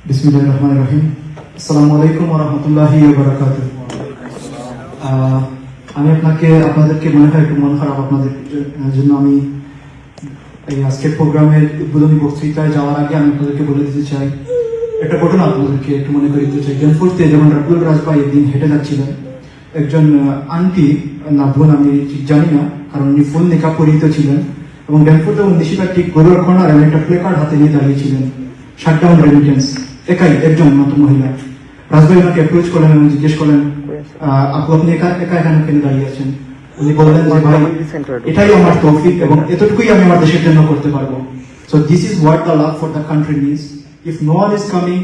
বিসমিল্লাহিররহমানিররহিম। আসসালামু আলাইকুম ওয়া রাহমাতুল্লাহি ওয়া বারাকাতুহু। আমি আপনাদেরকে মনে হয় একটু মন খারাপ আপনাদের জন্য। আমি এই আজকের প্রোগ্রামের উদ্বোধনী বক্তৃতায় যাওয়ার আগে আমি আপনাদেরকে বলে দিতে চাই একটা ঘটনা, আপনাদেরকে একটু মনে করে দিতে চাই। ড্যানফোর্ডে যখন রাব্বুল রাজ ভাই একদিন হেঁটে যাচ্ছিলেন, একজন আন্টি না বোন আমি ঠিক জানি না, কারণ উনি ফুল নিকাব পরিহিত ছিলেন এবং ড্যানফোর্ডে নিশিতা ঠিক গরুর কর্নারে একটা প্লেকার্ড হাতে নিয়ে দাঁড়িয়েছিলেন, শাটডাউন রেমিটেন্স। একজন মাত্র মহিলা। রাজভাই ওনাকে অ্যাপ্রোচ করলেন এবং জিজ্ঞেস করলেন, আপনি একা এখানে কেন দাঁড়িয়ে আছেন? উনি বললেন যে ভাই, এটাই আমার তৌফিক এবং এতটুকুই আমি আমার দেশের জন্য করতে পারবো। So this is what the love for the country means. If no one is coming,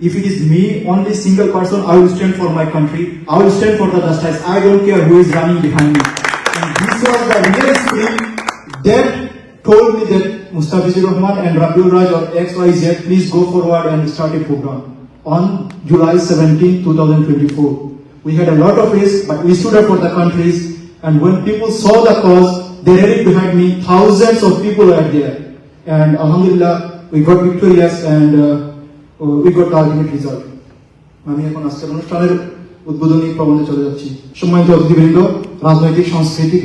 if it is me, only single person, I will stand for my country. I will stand for the justice. I don't care who is running behind me. And this was the real spirit that told me that Mustafizur Rahman and Rabiul Raj or XYZ, please go forward and start a program. On July 17, 2024, we had a lot of risk, but we stood up for the countries. And when people saw the cause, they rallied behind me. Thousands of people were there. And Alhamdulillah, we got victorious and we got the ultimate result. আমি এখন আজকের অনুষ্ঠানের উদ্বোধনী প্রবন্ধে চলে যাচ্ছি। সম্মানিত অতিথিবৃন্দ, রাজনৈতিক সাংস্কৃতিক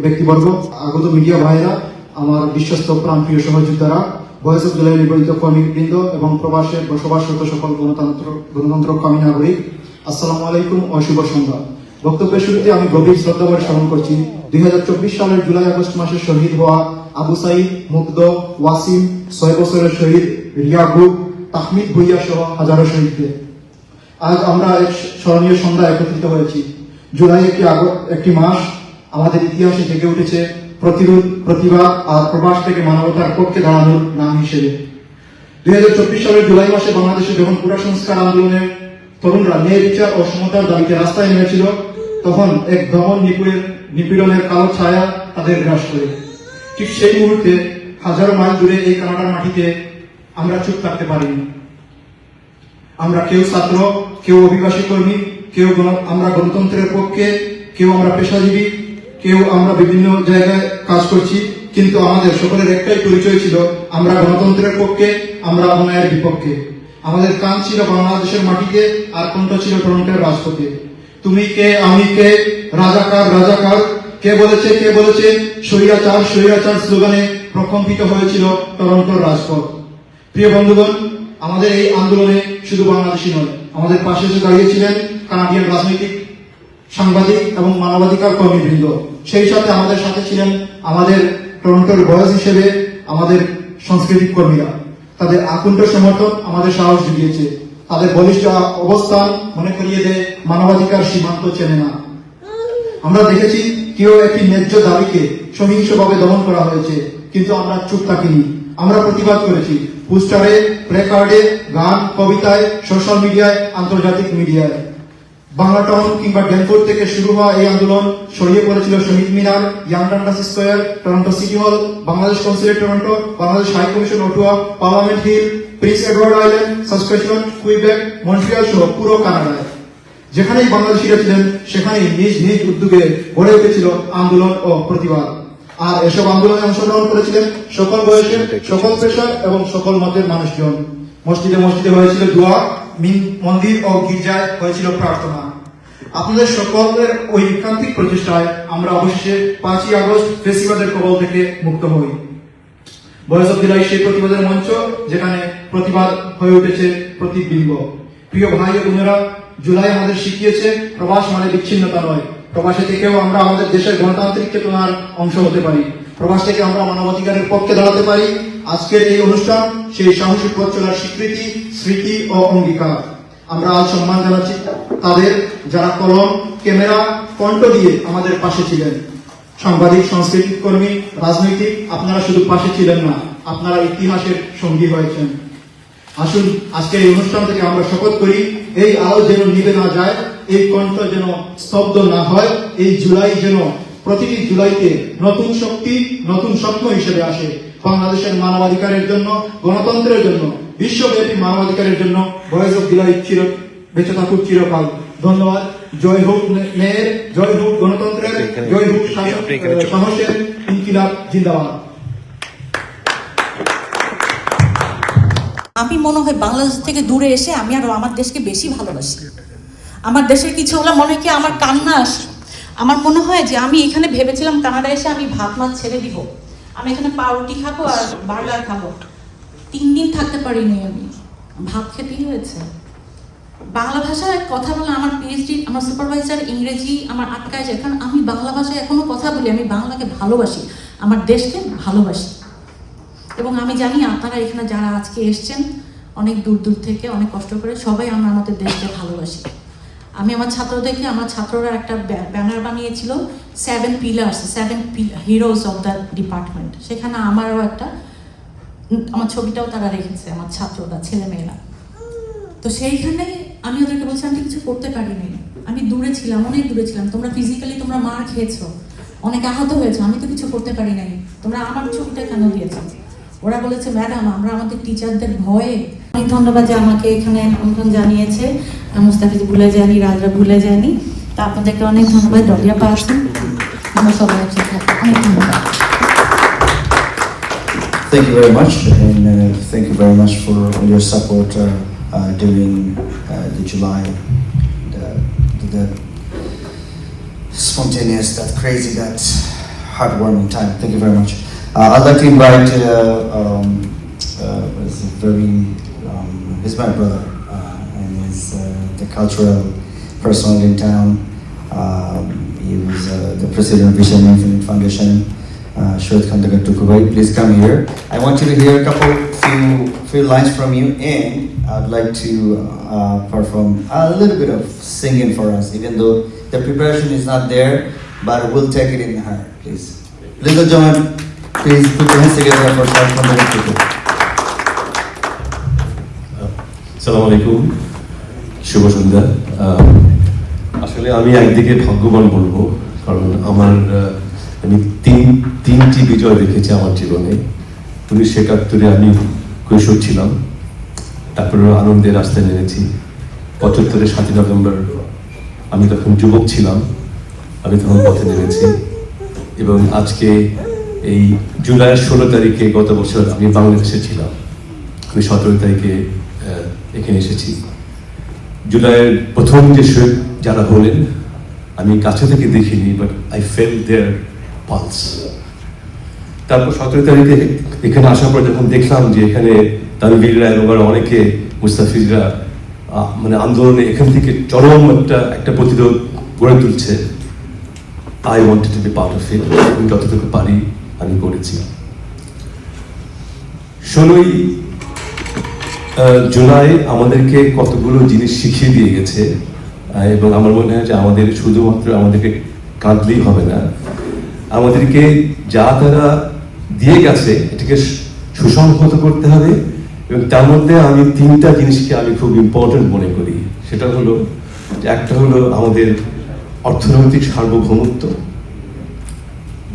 ব্যক্তিবর্গ, আগত মিডিয়া ভাইরা, আমার বিশ্বস্ত প্রাণপ্রিয় সহযোদ্ধারা, ভয়েস অফ জুলাই নিবেদিত কর্মীবৃন্দ এবং প্রবাসে বসবাসরত সকল গণতন্ত্রকামী নাগরিক, আসসালামু আলাইকুম ও শুভ সন্ধ্যা। বক্তব্যের শুরুতে আমি গভীর শ্রদ্ধাভরে স্মরণ করছি 2024 সালের জুলাই আগস্ট মাসে শহীদ হওয়া আবু সাইদ, মুগ্ধ, ওয়াসিম, 6 বছরের শহীদ রিয়াগুব, তাহমিদ ভুইয়া সহ হাজারো শহীদদের। আজ আমরা এক স্মরণীয় সন্ধ্যা একত্রিত হয়েছি। জুলাই একটি মাস আমাদের ইতিহাসে জেগে উঠেছে প্রতিরোধ, প্রতিবাদ আর প্রবাস থেকে মানবতার পক্ষে দাঁড়ানোর নাম হিসেবে। 2024 সালের জুলাই মাসে বাংলাদেশে যখন পুরা সংস্কার আন্দোলনের তরুণরা ন্যায় বিচার ও সমতার দাবিতে রাস্তায় নেমেছিল, তখন এক দমন নিপীড়নের কালো ছায়া তাদের গ্রাস করে। ঠিক সেই মুহূর্তে হাজারো মাইল দূরে এই কানাডার মাটিতে আমরা চুপ থাকতে পারিনি। আমরা কেউ ছাত্র, কেউ অভিবাসী কর্মী, কেউ আমরা গণতন্ত্রের পক্ষে, কেউ আমরা পেশাজীবী, কেউ আমরা বিভিন্ন জায়গায় কাজ করছি, কিন্তু আমাদের সকলের একটাই পরিচয় ছিল, আমরা গণতন্ত্রের পক্ষে, আমরা অন্যায়ের বিপক্ষে। আমাদের কান ছিল বাংলাদেশের মাটিতে আর কণ্ঠ ছিল টরন্টোর রাজপথে। তুমি কে, আমি কে, রাজাকার রাজাকার, কে বলেছে স্বৈরাচার স্বৈরাচার স্লোগানে প্রকম্পিত হয়েছিল টরন্টোর রাজপথ। প্রিয় বন্ধুগণ, আমাদের এই আন্দোলনে শুধু বাংলাদেশি নয়, আমাদের পাশে এসে দাঁড়িয়েছিলেন কানাডিয়ান রাজনৈতিক, সাংবাদিক এবং মানবাধিকার কর্মীবৃন্দ। সেই সাথে আমাদের সাথে ছিলেন আমাদের টরন্টোর ভয়েস হিসেবে আমাদের সাংস্কৃতিক কর্মীরা। তাদের আকুণ্ঠ সমর্থন আমাদের সাহস জুগিয়েছে। তাদের বলিষ্ঠ অবস্থান মনে করিয়ে দেয় মানবাধিকার সীমান্ত চেনে না। আমরা দেখেছি কেউ একটি ন্যায্য দাবিকে সহিংসভাবে দমন করা হয়েছে, কিন্তু আমরা চুপ থাকিনি। আমরা প্রতিবাদ করেছি পোস্টারে, প্লেকার্ডে, গান, কবিতায়, সোশ্যাল মিডিয়ায়, আন্তর্জাতিক মিডিয়ায়। বাংলা টাউন কিংবা ড্যানফোর্ড থেকে শুরু হওয়া এই আন্দোলন ছড়িয়ে পড়েছিল Shaheed Minar, young Dundas square, Toronto city hall, Bangladesh consulate Toronto, Bangladesh high commission Ottawa, parliament hill, Prince Edward Island, সাসপেনশন, কুইবেক, মন্ট্রিয়াল সহ পুরো কানাডায়। যেখানেই বাংলাদেশিরা ছিলেন সেখানেই নিজ নিজ উদ্যোগে গড়ে উঠেছিল আন্দোলন ও প্রতিবাদ। আর এসব আন্দোলনে অংশগ্রহণ করেছিলেন সকল বয়সের, সকল পেশার এবং সকল মতের মানুষজন। মসজিদে মসজিদে হয়েছিল দোয়া, মন্দির ও গির্জায় হয়েছিল প্রার্থনা। আপনাদের সকলের ঐকান্তিক প্রচেষ্টায় আমরা অবশেষে 5ই আগস্ট ফেসিবাদের কবল থেকে মুক্ত হই। ভয়েস অফ জুলাই সেই প্রতিবাদের মঞ্চ, যেখানে প্রতিবাদ হয়ে উঠেছে প্রতিবিম্ব। প্রিয় ভাই ও বোনেরা, জুলাই আমাদের শিখিয়েছে প্রবাস মানে বিচ্ছিন্নতা নয়। প্রবাসে থেকেও আমরা আমাদের দেশের গণতান্ত্রিক চেতনার অংশ হতে পারি। প্রবাস থেকে আমরা মানবাধিকারের পক্ষে দাঁড়াতে পারি। আজকের এই অনুষ্ঠান সেই সাহসী পথ চলার স্বীকৃতি, স্মৃতি ও অঙ্গীকার। আমরা আজ সম্মান জানাচ্ছি তাদের, যারা কলম, ক্যামেরা, কণ্ঠ দিয়ে আমাদের পাশে ছিলেন। সাংবাদিক, সাংস্কৃতিক কর্মী, রাজনৈতিক, আপনারা শুধু পাশে ছিলেন না, আপনারা ইতিহাসের সঙ্গী হয়েছেন। আসুন আজকে এই অনুষ্ঠান থেকে আমরা শপথ করি, এই আলো যেন নিভে না যায়, এই কণ্ঠ যেন স্তব্ধ না হয়, এই জুলাই যেন প্রতিটি জুলাইতে নতুন শক্তি, নতুন স্বপ্ন হিসেবে আসে। বাংলাদেশের মানবাধিকারের জন্য, গণতন্ত্রের জন্য, বিশ্বব্যাপী মানবাধিকারের জন্য ভয়েস অফ জুলাই বেঁচে থাকুক চিরকাল। ধন্যবাদ। জয় হোক ন্যায়ের, জয় হোক গণতন্ত্রের, জয় হোক সাহসের, ইনকিলাব জিন্দাবাদ। আমি মনে হয় বাংলাদেশ থেকে দূরে এসে আমি আরো আমার দেশকে বেশি ভালোবাসি। আমার দেশের কিছু হলে মনে কি আমার কান্না আসে। আমার মনে হয় যে আমি এখানে ভেবেছিলাম কানাডায় এসে আমি ভাত মাছ ছেড়ে দিব, আমি এখানে পাউরুটি খাবো আর বার্গার খাবো। 3 দিন থাকতে পারিনি, আমি ভাত খেতেই হয়েছে। বাংলা ভাষায় কথা বলে আমার পিএইচডি, আমার সুপারভাইজার ইংরেজি আমার আটকায় যায়, কারণ আমি বাংলা ভাষায় এখনো কথা বলি। আমি বাংলাকে ভালোবাসি, আমার দেশকে ভালোবাসি। এবং আমি জানি আপনারা এখানে যারা আজকে এসছেন অনেক দূর দূর থেকে, অনেক কষ্ট করে, সবাই আমরা আমাদের দেশকে ভালোবাসি। আমি আমার ছাত্রদেরকে, আমার ছাত্ররা একটা ব্যানার বানিয়েছিল 7 pillars, 7 heroes of the department। সেখানে আমারও একটা, আমার ছবিটাও তারা রেখেছে, আমার ছাত্ররা, ছেলেমেয়েরা। তো সেইখানে আমি ওদেরকে বলছি আমি কিছু করতে পারিনি, আমি দূরে ছিলাম, অনেক দূরে ছিলাম। তোমরা ফিজিক্যালি তোমরা মার খেয়েছো, অনেক আহত হয়েছো, আমি তো কিছু করতে পারি নাই, তোমরা আমার ছবিটা কেন দিয়েছো? ওরা বলেছে ম্যাডাম আমরা আমাদের টিচারদের ভয়ে। অনেক ধন্যবাদ যে আমাকে এখানে আমন্ত্রণ জানিয়েছে, মুস্তাফিজ ভুলে যায়নি, রাজরা ভুলে যায়নি। তা আপনাদেরকে অনেক ধন্যবাদ। ডলিয়া পারছেন, আমরা সবাই একসাথে অনেক ধন্যবাদ। Thank you very much, and thank you very much for all your support during the July, the spontaneous, that crazy, that heartwarming time. Thank you very much. I'd like to invite, he's my brother, and he's the cultural person in town. He was the president of Vision Infinite Foundation. Shoaib Khandagar to Kuwait. Please come here. I want you to hear a few lines from you, and I'd like to perform a little bit of singing for us, even though the preparation is not there, but we'll take it in heart, please. Ladies and gentlemen, please put your hands together for Shoaib Khandagar to Kuwait. আসসালামু আলাইকুম, শুভ সন্ধ্যা। আসলে আমি একদিকে ভাগ্যবান বলবো, কারণ আমি তিনটি বিজয় দেখেছি আমার জীবনে। 1971 আমি কৈশোর ছিলাম, তারপরে আনন্দের রাস্তায় নেমেছি। 75 7ই নভেম্বর আমি তখন যুবক ছিলাম, আমি তখন পথে নেমেছি। এবং আজকে এই জুলাইয়ের 16 তারিখে গত বছর আমি বাংলাদেশে ছিলাম, আমি 17 তারিখে এখানে এসেছি। জুলাইয়ের প্রথম যে শহীদ যারা হলেন আমি কাছে থেকে দেখিনি, but I feel their pulse. তারপর 17 তারিখে এখানে আসার পর যখন দেখলাম যে এখানে তানভীররা এবং অনেকে মুস্তাফিজরা মানে আন্দোলনে এখান থেকে চরম একটা প্রতিরোধ গড়ে তুলছে, I wanted to be part of it. আমি যতটুকু পারি আমি করেছি। 16ই জুলাই আমাদেরকে কতগুলো জিনিস শিখিয়ে দিয়ে গেছে, এবং আমার মনে হয় যে আমাদের শুধুমাত্র আমাদেরকে কাঁদলেই হবে না, আমাদেরকে যা তারা দিয়ে গেছে এটাকে সুসংহত করতে হবে। এবং তার মধ্যে আমি 3টা জিনিসকে আমি খুব ইম্পর্টেন্ট মনে করি। সেটা হলো যে একটা হলো আমাদের অর্থনৈতিক সার্বভৌমত্ব,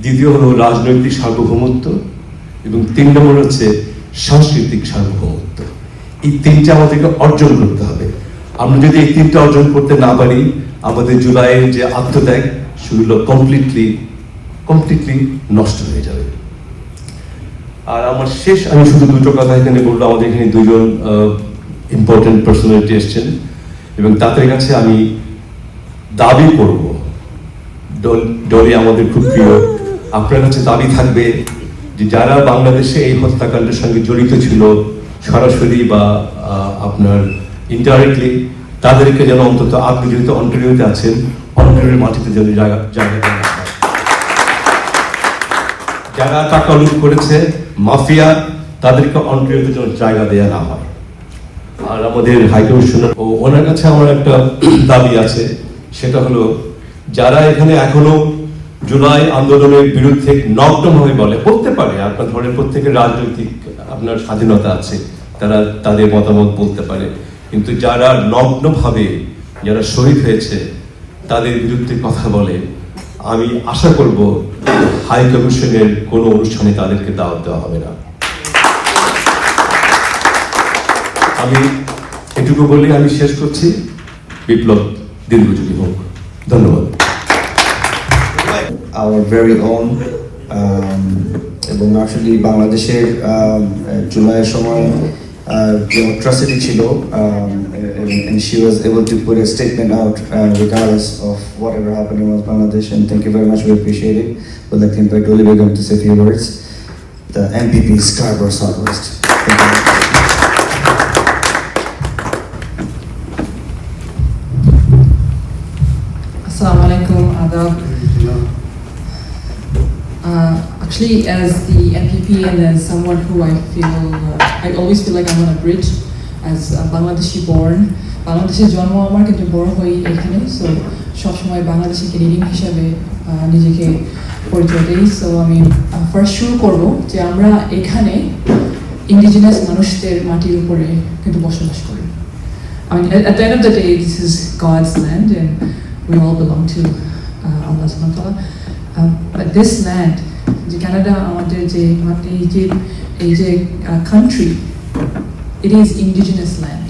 দ্বিতীয় হলো রাজনৈতিক সার্বভৌমত্ব, এবং 3 নম্বর হচ্ছে সাংস্কৃতিক সার্বভৌমত্ব। এই 3টা আমাদেরকে অর্জন করতে হবে। আমরা যদি এই 3টা অর্জন করতে না পারি, আমাদের জুলাইয়ের যে আত্মত্যাগ সেগুলো কমপ্লিটলি নষ্ট হয়ে যাবে। আর আমার আমি শুধু 2টো কথা এখানে বলবো। আমাদের এখানে 2জন ইম্পর্টেন্ট পার্সোনালিটি এসছেন, এবং তাদের কাছে আমি দাবি করব, ডলি আমাদের খুব প্রিয়, আপনার কাছে দাবি থাকবে যে যারা বাংলাদেশে এই হত্যাকাণ্ডের সঙ্গে জড়িত ছিল সরাসরি বা আপনার ইনডাইরেক্টলি, তাদেরকে যেন অন্তত আপনি যেহেতু অন্টারিওতে আছেন, অন্টারিওর মাটিতে যেন জায়গা দেওয়া হয়। যারা টাকা লুট করেছে, মাফিয়া, তাদেরকে অন্টারিওতে যেন জায়গা দেওয়া না হয়। আর আমাদের হাইকমিশনার ওনার কাছে আমার একটা দাবি আছে, সেটা হলো যারা এখানে এখনো জুলাই আন্দোলনের বিরুদ্ধে নগ্নভাবে বলতে পারে, আপনার ধরেন প্রত্যেকের রাজনৈতিক আপনার স্বাধীনতা আছে, তারা তাদের মতামত বলতে পারে, কিন্তু যারা নগ্নভাবে যারা শহীদ হয়েছে তাদের বিরুদ্ধে কথা বলে, আমি আশা করব হাই কমিশনের কোনো অনুষ্ঠানে তাদেরকে দাওয়াত দেওয়া হবে না। আমি এটুকু বলে আমি শেষ করছি। বিপ্লব দীর্ঘজীবী হোক। ধন্যবাদ। Our very own, এবং আসলে বাংলাদেশের জুলাইয়ের সময় atrocity chilo, and she was able to put a statement out regardless of whatever happened in Bangladesh. And thank you very much. We appreciate it. We'd like to invite Dolly Begum to say a few words. The MPP Scarborough Southwest. Thank you. Assalamu alaikum, adab. Actually, as the MPP and as someone who I always feel like I'm on a bridge as a Bangladeshi born. Bangladeshe জন্ম আমার কিন্তু বড় হই এখানে, so সবসময় Bangladeshi Canadian হিসাবে নিজেকে পরিচয় দিই। সো আমি ফার্স্ট শুরু করব যে আমরা এখানে ইন্ডিজিনাস মানুষদের মাটির উপরে কিন্তু বসবাস করি। I mean, at the end of the day, this is God's land and we all belong to Allah subhanahu wa ta'ala. But this land, the Canada, আমাদের যে এই যে country, it is indigenous land,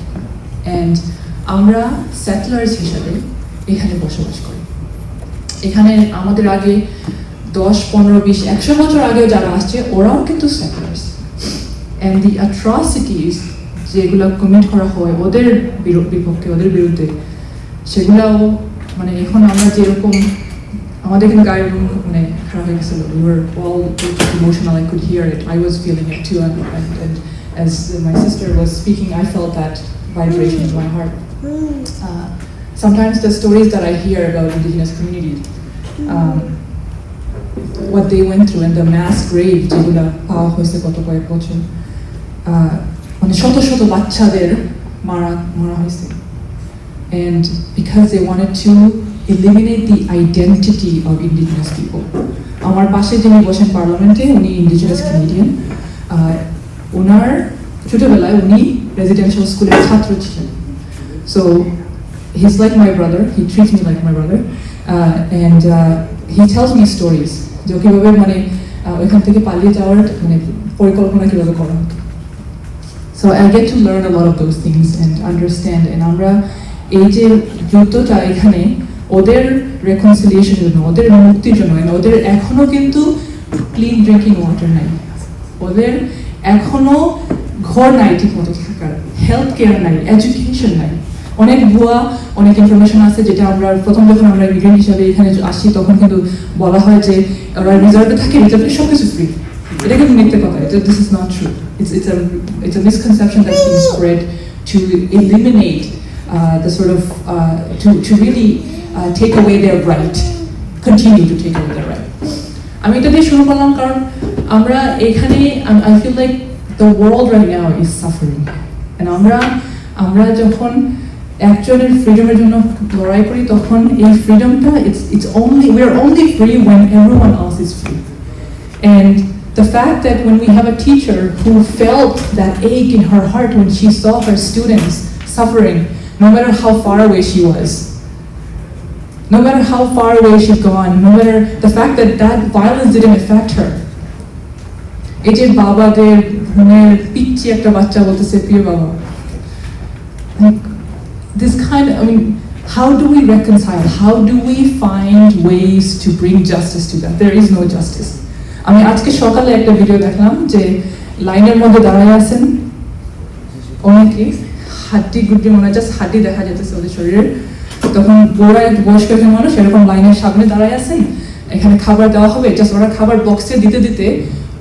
and আমরা settlers হিসাবে এখানে বসবাস করি। এখানে আমাদের আগে 10, 15, 20, 100 বছর আগে যারা আসছে ওরাও কিন্তু settlers, and the atrocities যেগুলো কমিট করা হয় ওদের বিপক্ষে, ওদের বিরুদ্ধে, সেগুলাও মানে এখন আমরা যেরকম আমাদের কিন্তু গায়ের মানে খারাপ হয়ে গেছিল, we were all emotional, I could hear it, I was feeling it too, and as my sister was speaking, I felt that vibration in my heart. Sometimes the stories that I hear about indigenous communities, what they went through, and the mass grave যেগুলো পাওয়া হয়েছে গত কয়েক বছর, মানে শত শত বাচ্চাদের মারা হয়েছে, and because they wanted to eliminate the identity of indigenous people. আমার পাশে যিনি বসেন পার্লামেন্টে উনি ইন্ডিজিনাস ক্যানাডিয়ান, ওনার ছোটবেলায় উনি রেজিডেন্সিয়াল স্কুলের ছাত্র ছিলেন, so he's like my brother, he treats me like my brother, and he tells me stories যে কিভাবে মানে ওইখান থেকে পালিয়ে যাওয়ার মানে পরিকল্পনা কিভাবে করা হতো. So I get to learn a lot of those things and understand, and আমরা এই যে যুদ্ধটা এখানে ওদের রেকনসিলিয়েশনের জন্য, ওদের মুক্তির জন্য, ওদের এখনো কিন্তু ক্লিন ড্রিঙ্কিং ওয়াটার নাই, ওদের এখনো ঘর নাই ঠিক মতো থাকার, হেলথ কেয়ার নাই, এডুকেশন নাই, অনেক ভুয়া অনেক ইনফরমেশন আছে যেটা আমরা প্রথম যখন আমরা ইমিগ্রেন্ট হিসাবে এখানে আসি তখন কিন্তু বলা হয় যে ওরা রিজার্ভে থাকে, রিজার্ভে সব কিছু ফ্রি। এটা কিন্তু মিথ্যে কথা, this is not true. It's a misconception that's been spread to eliminate the sort of to really take away their right, continue to take away their right. আমি এটা দিয়ে শুরু করলাম কারণ আমরা এখানে I feel like the world right now is suffering, and আমরা যখন একজনের ফ্রিডমের জন্য লড়াই করি তখন এই ফ্রিডমটা we are only free when everyone else is free. And the fact that when we have a teacher who felt that ache in her heart when she saw her students suffering, no matter how far away she was, no matter how far away she'd gone, no matter the fact that that violence didn't affect her. এই যে বাবাদের মানে পিচ্ছি একটা বাচ্চা বলতেছে প্রিয় বাবা, this kind of, I mean, how do we reconcile? How do we find ways to bring justice to that? There is no justice. আমি আজকে সকালে একটা ভিডিও দেখলাম যে লাইনের মধ্যে দাঁড়ায় আছেন অনেকে, হাড্ডি গুড্ডি মনে জাস্ট হাড্ডি দেখা যেতেছে ওদের শরীরে, তখন বুড়া বয়স্ক একজন মানুষ এরকম লাইনের সামনে দাঁড়ায় আছেন, এখানে খাবার দেওয়া হবে, জাস্ট ওরা খাবার বক্সে দিতে দিতে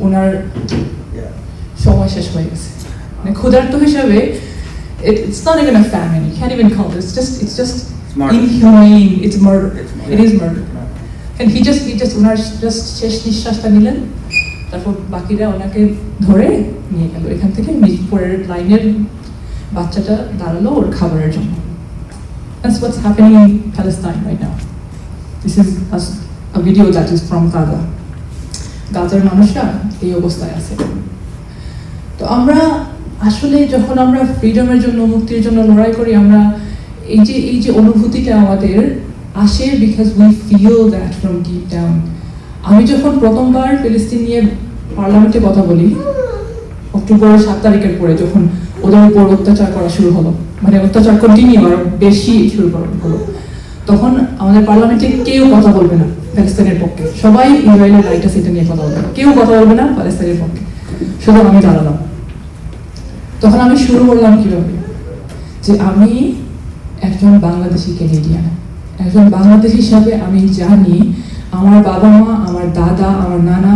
ওনার সময় শেষ হয়ে গেছে। মানে ক্ষুধার্ত হিসাবে it's not even a famine, you can't even call it, it's just inhumane, it's murder, it is murder. And he just owner just শেষ নিঃশ্বাসটা নিলেন, তারপর বাকিরা ওনাকে ধরে নিয়ে গেল এখান থেকে, পরের লাইনের বাচ্চাটা দাঁড়ালো ওর খাবারের জন্য। That's what's happening in Palestine right now. This is a video that is from Gaza. গাজার মানুষরা এই অবস্থায় আছে। তো আমরা আসলে যখন আমরা ফ্রিডমের জন্য, মুক্তির জন্য লড়াই করি, আমরা এই যে অনুভূতিটা আমাদের আসে because we feel that from deep down. আমি যখন প্রথমবার ফিলিস্তিন নিয়ে পার্লামেন্টে কথা বলি অক্টোবর 7 তারিখের পরে, যখন ওদের উপর অত্যাচার করা শুরু হলো, মানে অত্যাচার কন্টিনিউ আর বেশি শুরু হলো, তখন আমাদের পার্লামেন্টে কেউ কথা বলবে না প্যালেস্তাইনের পক্ষে, সবাই ইসরায়েলের রাইট আছে এটা নিয়ে কথা বলবে, কেউ কথা বলবে না প্যালেস্তাইনের পক্ষে, শুধু আমি দাঁড়ালাম। তখন আমি শুরু করলাম কিভাবে, যে আমি একজন বাংলাদেশি ক্যানেডিয়ান, একজন বাংলাদেশি হিসাবে আমি জানি আমার বাবা মা, আমার দাদা, আমার নানা,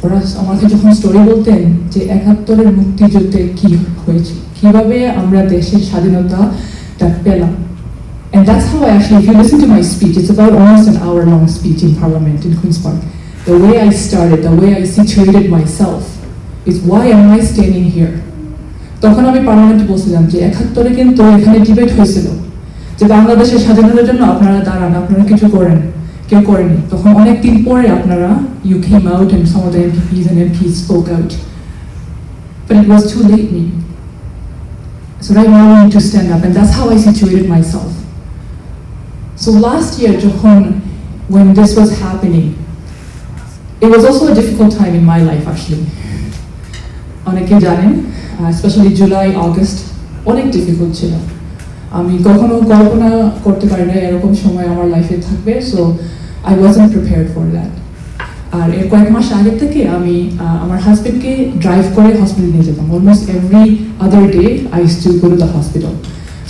ওরা আমাকে যখন স্টোরি বলতেন যে 71-এর মুক্তিযুদ্ধে কি হয়েছে, কিভাবে আমরা দেশের স্বাধীনতাটা পেলাম. And that's how I actually, if you listen to my speech, it's about almost an hour-long speech in Parliament in Queen's Park. The way I started, the way I situated myself, is why am I standing here? তখন আমি পার্লামেন্টে বলছিলাম যে 71-এ কিন্তু এখানে debate হয়েছিল যে বাংলাদেশের স্বাধীনতার জন্য আপনারা দাঁড়ান, আপনারা কিছু করেন, কেউ করেনি. তখন অনেক দিন পরে আপনারা you came out and some of the MPPs and MPs spoke out. But it was too late maybe. So right now we need to stand up, and that's how I situated myself. So last year, when this was happening, it was also a difficult time in my life actually. অনেকে জানেন, especially July, August, অনেক difficult ছিল. আমি কখনো কল্পনা করতে পারি না এরকম সময় আমার লাইফে থাকবে, so I wasn't prepared for that. আর এর কয়েক মাস আগে থেকে আমি আমার হাজবেন্ডকে ড্রাইভ করে হসপিটাল নিয়ে যেতাম. Almost every other day I used to go to the hospital.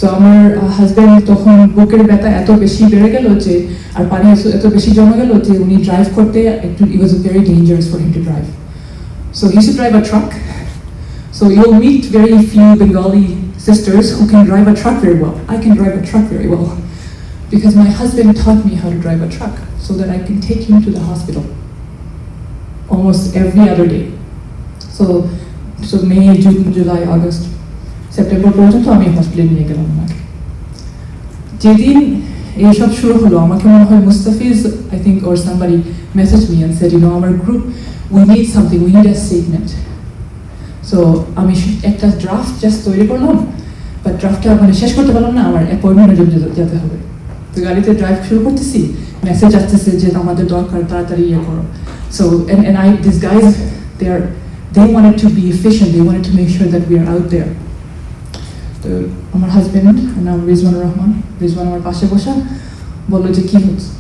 So আমার হাজবেন্ড তখন বুকের ব্যথা এত বেশি বেড়ে গেল যে, আর পানি এত বেশি জমা গেল যে উনি ড্রাইভ করতে একটু, it was very dangerous for him to drive. So he used to drive a truck. So you'll meet very few Bengali sisters who can drive a truck very well. I can drive a truck very well because my husband taught me how to drive a truck so that I can take him to the hospital almost every other day. So May, June, July, August, September পর্যন্ত আমি হসপিটালে নিয়ে গেলাম ওনাকে. যেদিন এইসব শুরু হলো আমাকে মনে হয় Mustafiz, I think, or somebody messaged me and said, you know, our group, we need something, we need a statement. So আমি একটা ড্রাফট জাস্ট তৈরি করলাম, বাট ড্রাফটটা মানে শেষ করতে পারলাম না, আমার অ্যাপয়েন্টমেন্টের জন্য যেতে হবে. তো গাড়িতে ড্রাইভ শুরু করতেছি, মেসেজ আসতেছে যে আমাদের দরকার, তাড়াতাড়ি ইয়ে করো. So and these guys, they wanted to be efficient, they wanted to make sure that we are out there. তো আমার হাজবেন্ড, নাম রিজওয়ানুর রহমান, রিজওয়ান আমার পাশে বসা বললো যে কি হচ্ছে,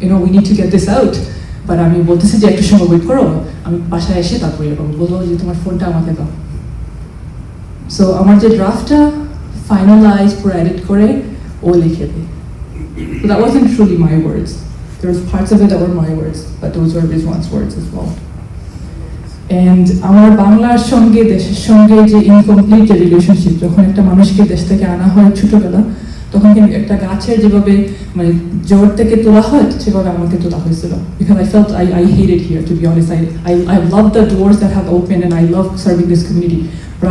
you know, we need to get this out. But আমি বলতেছি যে একটু সময় ওয়েট করো, আমি বাসায় এসে তারপরে বলবো যে তোমার ফোনটা আমাকে দাও. সো আমার যে ড্রাফটটা ফাইনালাইজ পুরো এডিট করে ও লিখে দেয়. So that wasn't truly my words. There was parts of it that were my words, but those were Rizwan's words as well. And আমার বাংলার সঙ্গে দেশের সঙ্গে যে ইনকমপ্লিট যে রিলেশনশিপ, যখন একটা মানুষকে দেশ থেকে আনা হয় ছোটবেলা, তখন কিন্তু একটা গাছের যেভাবে মানে জোর থেকে তোলা হয় সেভাবে আমাকে তোলা হয়েছিল. Because I felt I hated here, to be honest. I love the doors that have opened and I love serving this community. But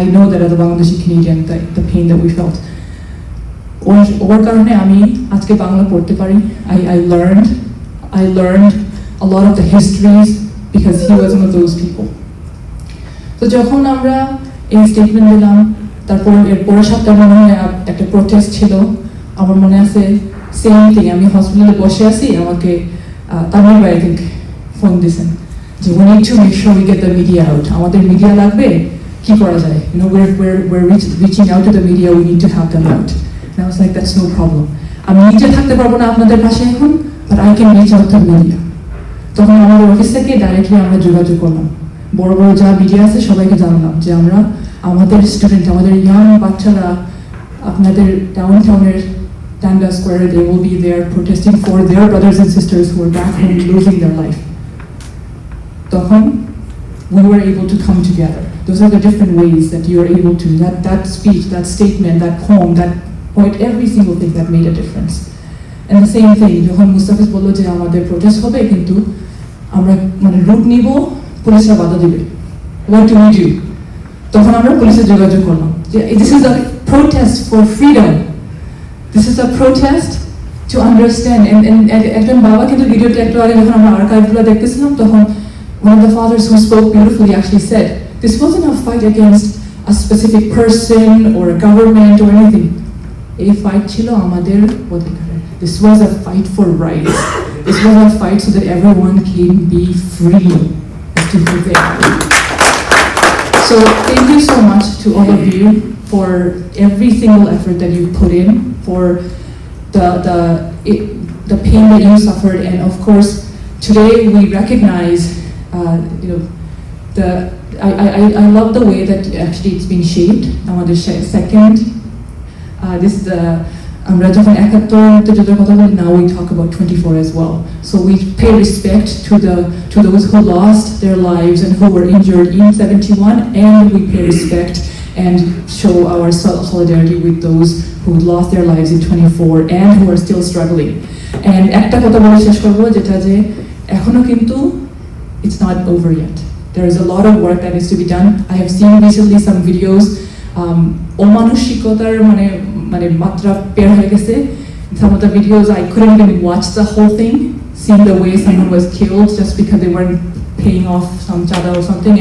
I know that as a Bangladeshi Canadian, the pain that we felt. ওর কারণে আমি আজকে বাংলা পড়তে পারি. I learned a lot of the histories because he was one of those people. So যখন আমরা এই statement দিলাম, তারপর এর পরের সপ্তাহে মনে হয় একটা প্রোটেস্ট ছিল, আমার মনে আছে সেম থিং. আমি হসপিটালে বসে আছি, আমাকে তামিল ভাই আই থিঙ্ক ফোন দিয়েছেন যে we need to make sure we get the media out. আমাদের মিডিয়া লাগবে, কি করা যায়, you know, we're reaching out to the media, we need to have them out. And I was like, that's no problem. আমি নিজে থাকতে পারবো না আপনাদের পাশে এখন, but I can reach out to the media. তখন আমাদের অফিস থেকে ডাইরেক্টলি আমরা যোগাযোগ করলাম, বড় বড় যা মিডিয়া আছে সবাইকে জানালাম যে আমরা আমাদের স্টুডেন্ট, আমাদের ইয়াং বাচ্চারা আপনাদের ডাউন টাউনের Tanda Square, they will be there protesting for their brothers and sisters who are back home losing their life. তখন we were able to come together. Those are the different ways that you are able to, that speech, that statement, that poem, that point, every single thing that made a difference. And the same thing, যখন মুস্তাফিজ বললো যে আমাদের protest হবে কিন্তু আমরা মানে root নিব, পুলিশরা বাধা দিবে, what do we do? তখন আমরা পুলিশের যোগাযোগ করলাম যে this is a protest for freedom, this is a protest to understand. And একজন বাবা কিন্তু ভিডিওটা একটু আগে যখন আমরা আর্কাইভগুলো দেখতেছিলাম, তখন one of the fathers who spoke beautifully actually said this wasn't a fight against a specific person or a government or anything. এই ফাইট ছিল আমাদের অধিকার. This was a fight for rights. This was a fight so that everyone can be free to be there. So thank you so much to all of you for every single effort that you put in, for the pain that you suffered, and of course today we recognize you know, I love the way that actually it's been shaped. আমাদের second, this is the আমরা যখন 71 মুক্তিযুদ্ধের কথা বলি, now we talk about 24 as well. So we pay respect to those who lost their lives and who were injured in 71, and we pay respect and show our solidarity with those who lost their lives in 24 and who are still struggling. And একটা কথা বলে শেষ করব, যেটা যে এখনো কিন্তু it's not over yet. There is a lot of work that needs to be done. I have seen recently some videos, অমানসিকতার মানে মাত্রা পের হয়ে গেছে. Some of the videos I couldn't even watch the whole thing, seeing the way someone was killed just because they weren't paying off some chada or something,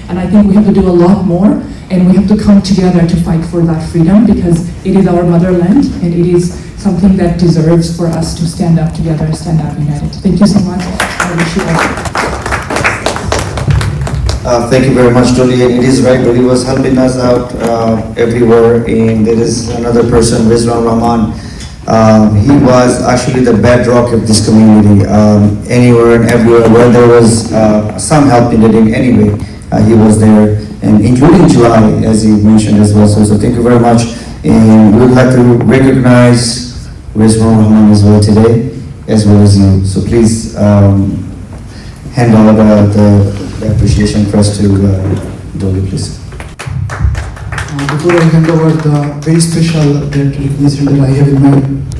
and I think we have to do a lot more, and we have to come together to fight for that freedom, because it is our motherland and it is something that deserves for us to stand up together, stand up united. Thank you so much. I wish you all. Thank you very much, Dolly. And it is right, Dolly was helping us out everywhere. And there is another person, Rizwan Rahman. He was actually the bedrock of this community. Anywhere and everywhere where there was some help needed in any way, he was there, and including July, as you mentioned as well. So thank you very much. And we would like to recognize Rizwan Rahman as well today, as well as you. So please hand over the appreciation first to Dolly, please. Before I hand over the very special recognition that I have in my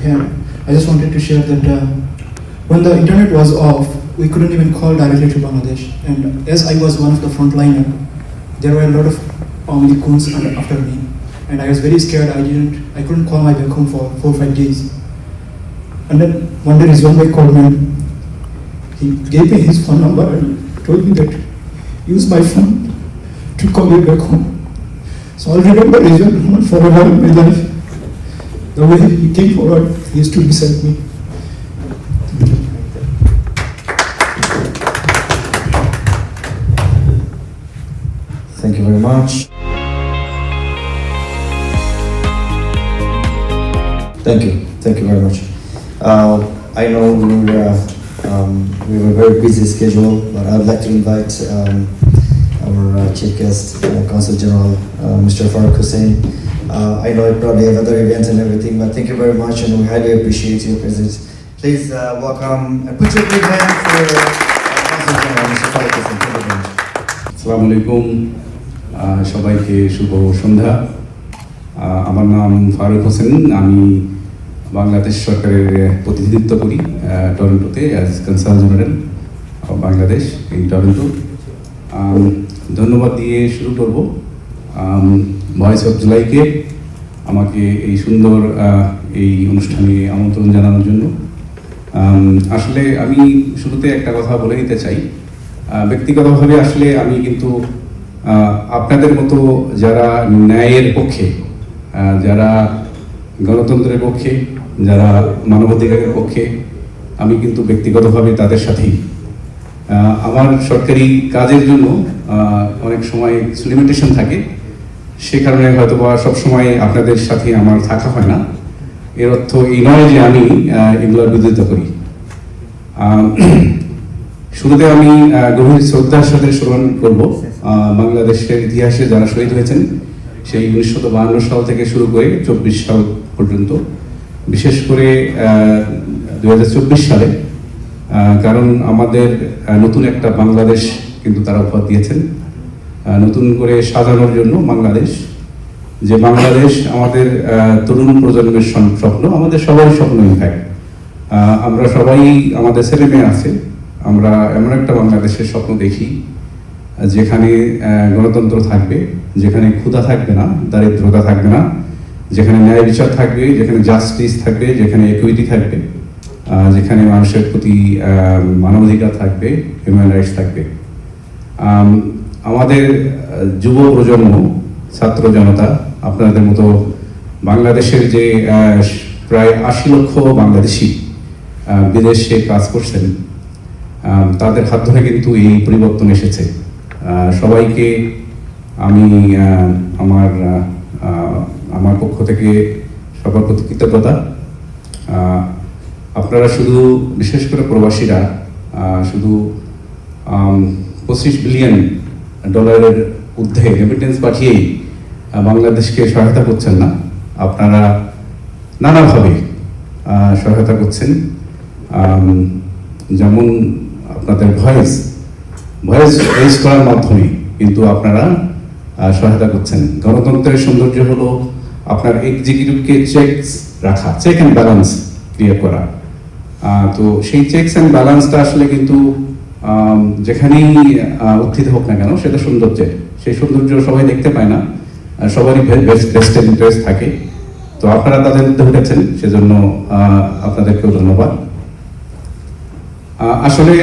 hand, I just wanted to share that when the internet was off, we couldn't even call directly to Bangladesh. And as I was one of the frontliner, there were a lot of Amli goons after me. And I was very scared. I couldn't call my back home for 4 or 5 days. And then one day Rizwan Bhai called me. He gave me his phone number and told me that use my phone to call you back home. So I'll remember Rizwan Rahman forever in my life. The way he came forward, he used to beside me. Thank you very much. Thank you very much. I know we were very busy schedule, but I'd like to invite our chief guest, Consul General, Mr. Farooq Hussain. I know you probably have other events and everything, but thank you very much, and we highly appreciate your presence. Please welcome and put your big hand for Consul General, Mr. Farooq Hussain. Thank you very much. আসসালামু আলাইকুম, সবাইকে শুভ সন্ধ্যা। আমার নাম ফারুক হোসেন। আমি বাংলাদেশ সরকারের প্রতিনিধিত্ব করি টরন্টোতে as consul general of Bangladesh in Toronto. ধন্যবাদ দিয়ে শুরু করব ভয়েস অফ জুলাইকে আমাকে এই সুন্দর এই অনুষ্ঠানে আমন্ত্রণ জানানোর জন্য। আসলে আমি শুরুতে একটা কথা বলে নিতে চাই। ব্যক্তিগতভাবে আসলে আমি কিন্তু আপনাদের মতো যারা ন্যায়ের পক্ষে, যারা গণতন্ত্রের পক্ষে, যারা মানবাধিকারের পক্ষে, আমি কিন্তু ব্যক্তিগতভাবে তাদের সাথেই। আমার সরকারি কাজের জন্য অনেক সময় লিমিটেশন থাকে, সে কারণে হয়তো বা সবসময় আপনাদের সাথে আমার থাকা হয় না। এর অর্থ এই নয় যে আমি এগুলোর বিরোধিতা করি। শুরুতে আমি গভীর শ্রদ্ধার সাথে স্মরণ করব বাংলাদেশের ইতিহাসে যারা শহীদ হয়েছেন সেই 1952 সাল থেকে শুরু করে 24 সাল পর্যন্ত, বিশেষ করে 2024 সালে, কারণ আমাদের নতুন একটা বাংলাদেশ কিন্তু তারা উপহার দিয়েছেন, নতুন করে সাজানোর জন্য বাংলাদেশ, যে বাংলাদেশ আমাদের তরুণ প্রজন্মের স্বপ্ন, আমাদের সবার স্বপ্ন। ইনফ্যাক্ট আমরা সবাই, আমাদের ছেলে মেয়ে আছে, আমরা এমন একটা বাংলাদেশের স্বপ্ন দেখি যেখানে গণতন্ত্র থাকবে, যেখানে ক্ষুধা থাকবে না, দারিদ্রতা থাকবে না, যেখানে ন্যায় বিচার থাকবে, যেখানে জাস্টিস থাকবে, যেখানে ইকুইটি থাকবে, যেখানে মানুষের প্রতি মানবাধিকার থাকবে, হিউম্যান রাইটস থাকবে। আমাদের যুব প্রজন্ম, ছাত্র জনতা, আপনাদের মতো বাংলাদেশের যে প্রায় 80 লক্ষ বাংলাদেশি বিদেশে কাজ করছেন, তাদের হাত ধরে কিন্তু এই পরিবর্তন এসেছে। সবাইকে আমি আমার পক্ষ থেকে সবার প্রতি কৃতজ্ঞতা। আপনারা শুধু, বিশেষ করে প্রবাসীরা, শুধু 25 বিলিয়ন ডলারের ঊর্ধ্বে রেমিটেন্স পাঠিয়েই বাংলাদেশকে সহায়তা করছেন না, আপনারা নানাভাবে সহায়তা করছেন। যেমন আপনাদের ভয়েস রেজ করার মাধ্যমে কিন্তু আপনারা সহায়তা করছেন। গণতন্ত্রের সৌন্দর্য হলো আপনার এক্সিকিউটিভকে রাখা, চেক অ্যান্ড ব্যালেন্স ক্রিয়েট করা। তো সেই চেকস অ্যান্ড ব্যালেন্সটা আসলে কিন্তু যেখানেই উত্থিত হোক না কেন সেটা সৌন্দর্যের, সেই সৌন্দর্য সবাই দেখতে পায় না, সবারই ভেস্টেড ইন্টারেস্ট থাকে। তো আপনারা তাদের মধ্যে উঠেছেন, সেজন্য আপনাদেরকেও ধন্যবাদ। আসলে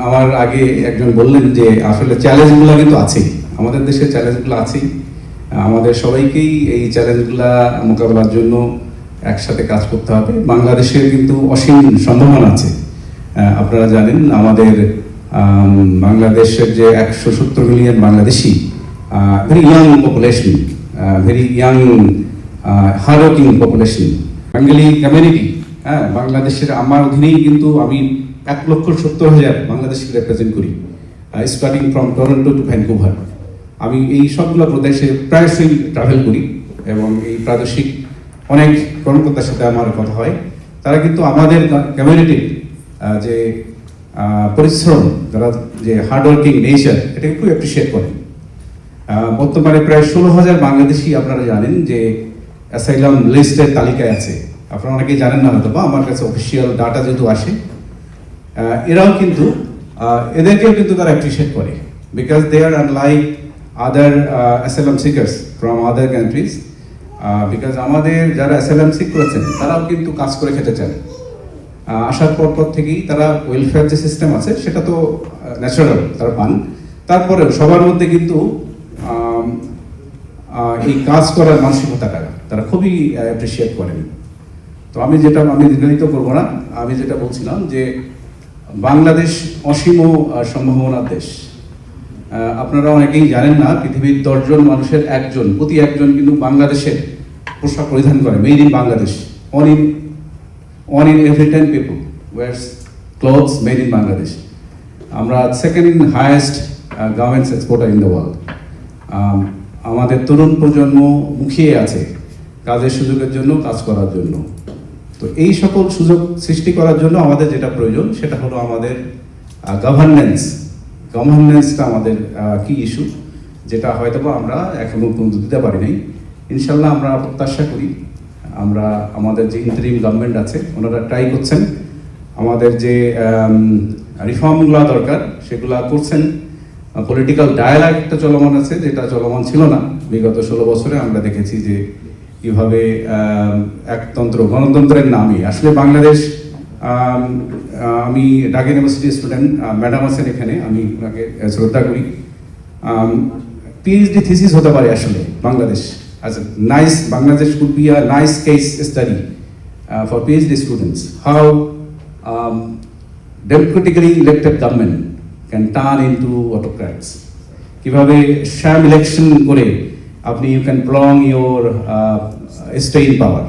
আমার আগে একজন বললেন যে আসলে চ্যালেঞ্জগুলো কিন্তু আছেই, আমাদের দেশে চ্যালেঞ্জগুলো আছেই, আমাদের সবাইকেই এই চ্যালেঞ্জগুলো মোকাবেলার জন্য একসাথে কাজ করতে হবে। বাংলাদেশের কিন্তু অসীম সম্ভাবনা আছে। আপনারা জানেন আমাদের বাংলাদেশের যে 170 million Bangladeshi, very young population, very young hardworking population, Bengali community. বাংলাদেশের আমার অধীনেই কিন্তু আমি 1,70,000 বাংলাদেশকে রিপ্রেজেন্ট করি, starting from Toronto to Vancouver. আমি এই সবগুলো প্রদেশে প্রায়শই ট্রাভেল করি এবং এই প্রাদেশিক অনেক কর্মকর্তার সাথে আমার কথা হয়। তারা কিন্তু আমাদের কমিউনিটির যে পরিশ্রম, যারা যে হার্ডওয়ার্কিং নেচার, এটাকে খুব অ্যাপ্রিসিয়েট করেন। বর্তমানে প্রায় 16,000 বাংলাদেশি আপনারা জানেন যে অ্যাসাইলাম লিস্টের তালিকায় আছে। আপনারা অনেকেই জানেন না হয়তো, বা আমার কাছে অফিসিয়াল ডাটা যেহেতু আসে, এরাও কিন্তু এদেরকেও কিন্তু তারা অ্যাপ্রিসিয়েট করে, because they are unlike other asylum seekers from other countries. Because আমাদের যারা অ্যাসাইলাম সিক করেছেন তারাও কিন্তু কাজ করে খেতে চান। আসার পর থেকেই তারা ওয়েলফেয়ার যে সিস্টেম আছে সেটা তো ন্যাচারাল তারা পান, তারপরেও সবার মধ্যে কিন্তু এই কাজ করার মানসিকতাটা তারা খুবই অ্যাপ্রিসিয়েট করেন। তো আমি দীর্ঘায়িত করবো না, আমি যেটা বলছিলাম যে বাংলাদেশ অসীম সম্ভাবনার দেশ। আপনারা অনেকেই জানেন না, পৃথিবীর 10 জন মানুষের প্রতি একজন কিন্তু বাংলাদেশের পোশাক পরিধান করে, made in Bangladesh. One in every 10 people wears clothes made in Bangladesh. আমরা second highest garments exporter in the world. আমাদের তরুণ প্রজন্ম মুখিয়ে আছে কাজের সুযোগের জন্য, কাজ করার জন্য। তো এই সকল সুযোগ সৃষ্টি করার জন্য আমাদের যেটা প্রয়োজন সেটা হলো আমাদের গভর্নেন্সটা আমাদের কি ইস্যু, যেটা হয়তো আমরা এখনো পর্যন্ত দিতে পারি নাই। ইনশাল্লাহ আমরা প্রত্যাশা করি আমাদের যে ইন্টারিম গভর্নমেন্ট আছে ওনারা ট্রাই করছেন, আমাদের যে রিফর্মগুলো দরকার সেগুলা করছেন। পলিটিক্যাল ডায়ালগ একটা চলমান আছে, যেটা চলমান ছিল না বিগত 16 বছরে। আমরা দেখেছি যে কিভাবে একতন্ত্র গণতন্ত্রের নামে আসলে বাংলাদেশ, আমি ঢাকা ইউনিভার্সিটি স্টুডেন্ট, ম্যাডাম আছেন এখানে, আমি ওনাকে শ্রদ্ধা করি। পিএইচডি থিসিস হতে পারে আসলে Bangladesh, Bangladesh could be a nice case study for PhD students, how democratically elected government can turn into autocrats. কিভাবে sham election করে আপনি you can prolong your stay in power.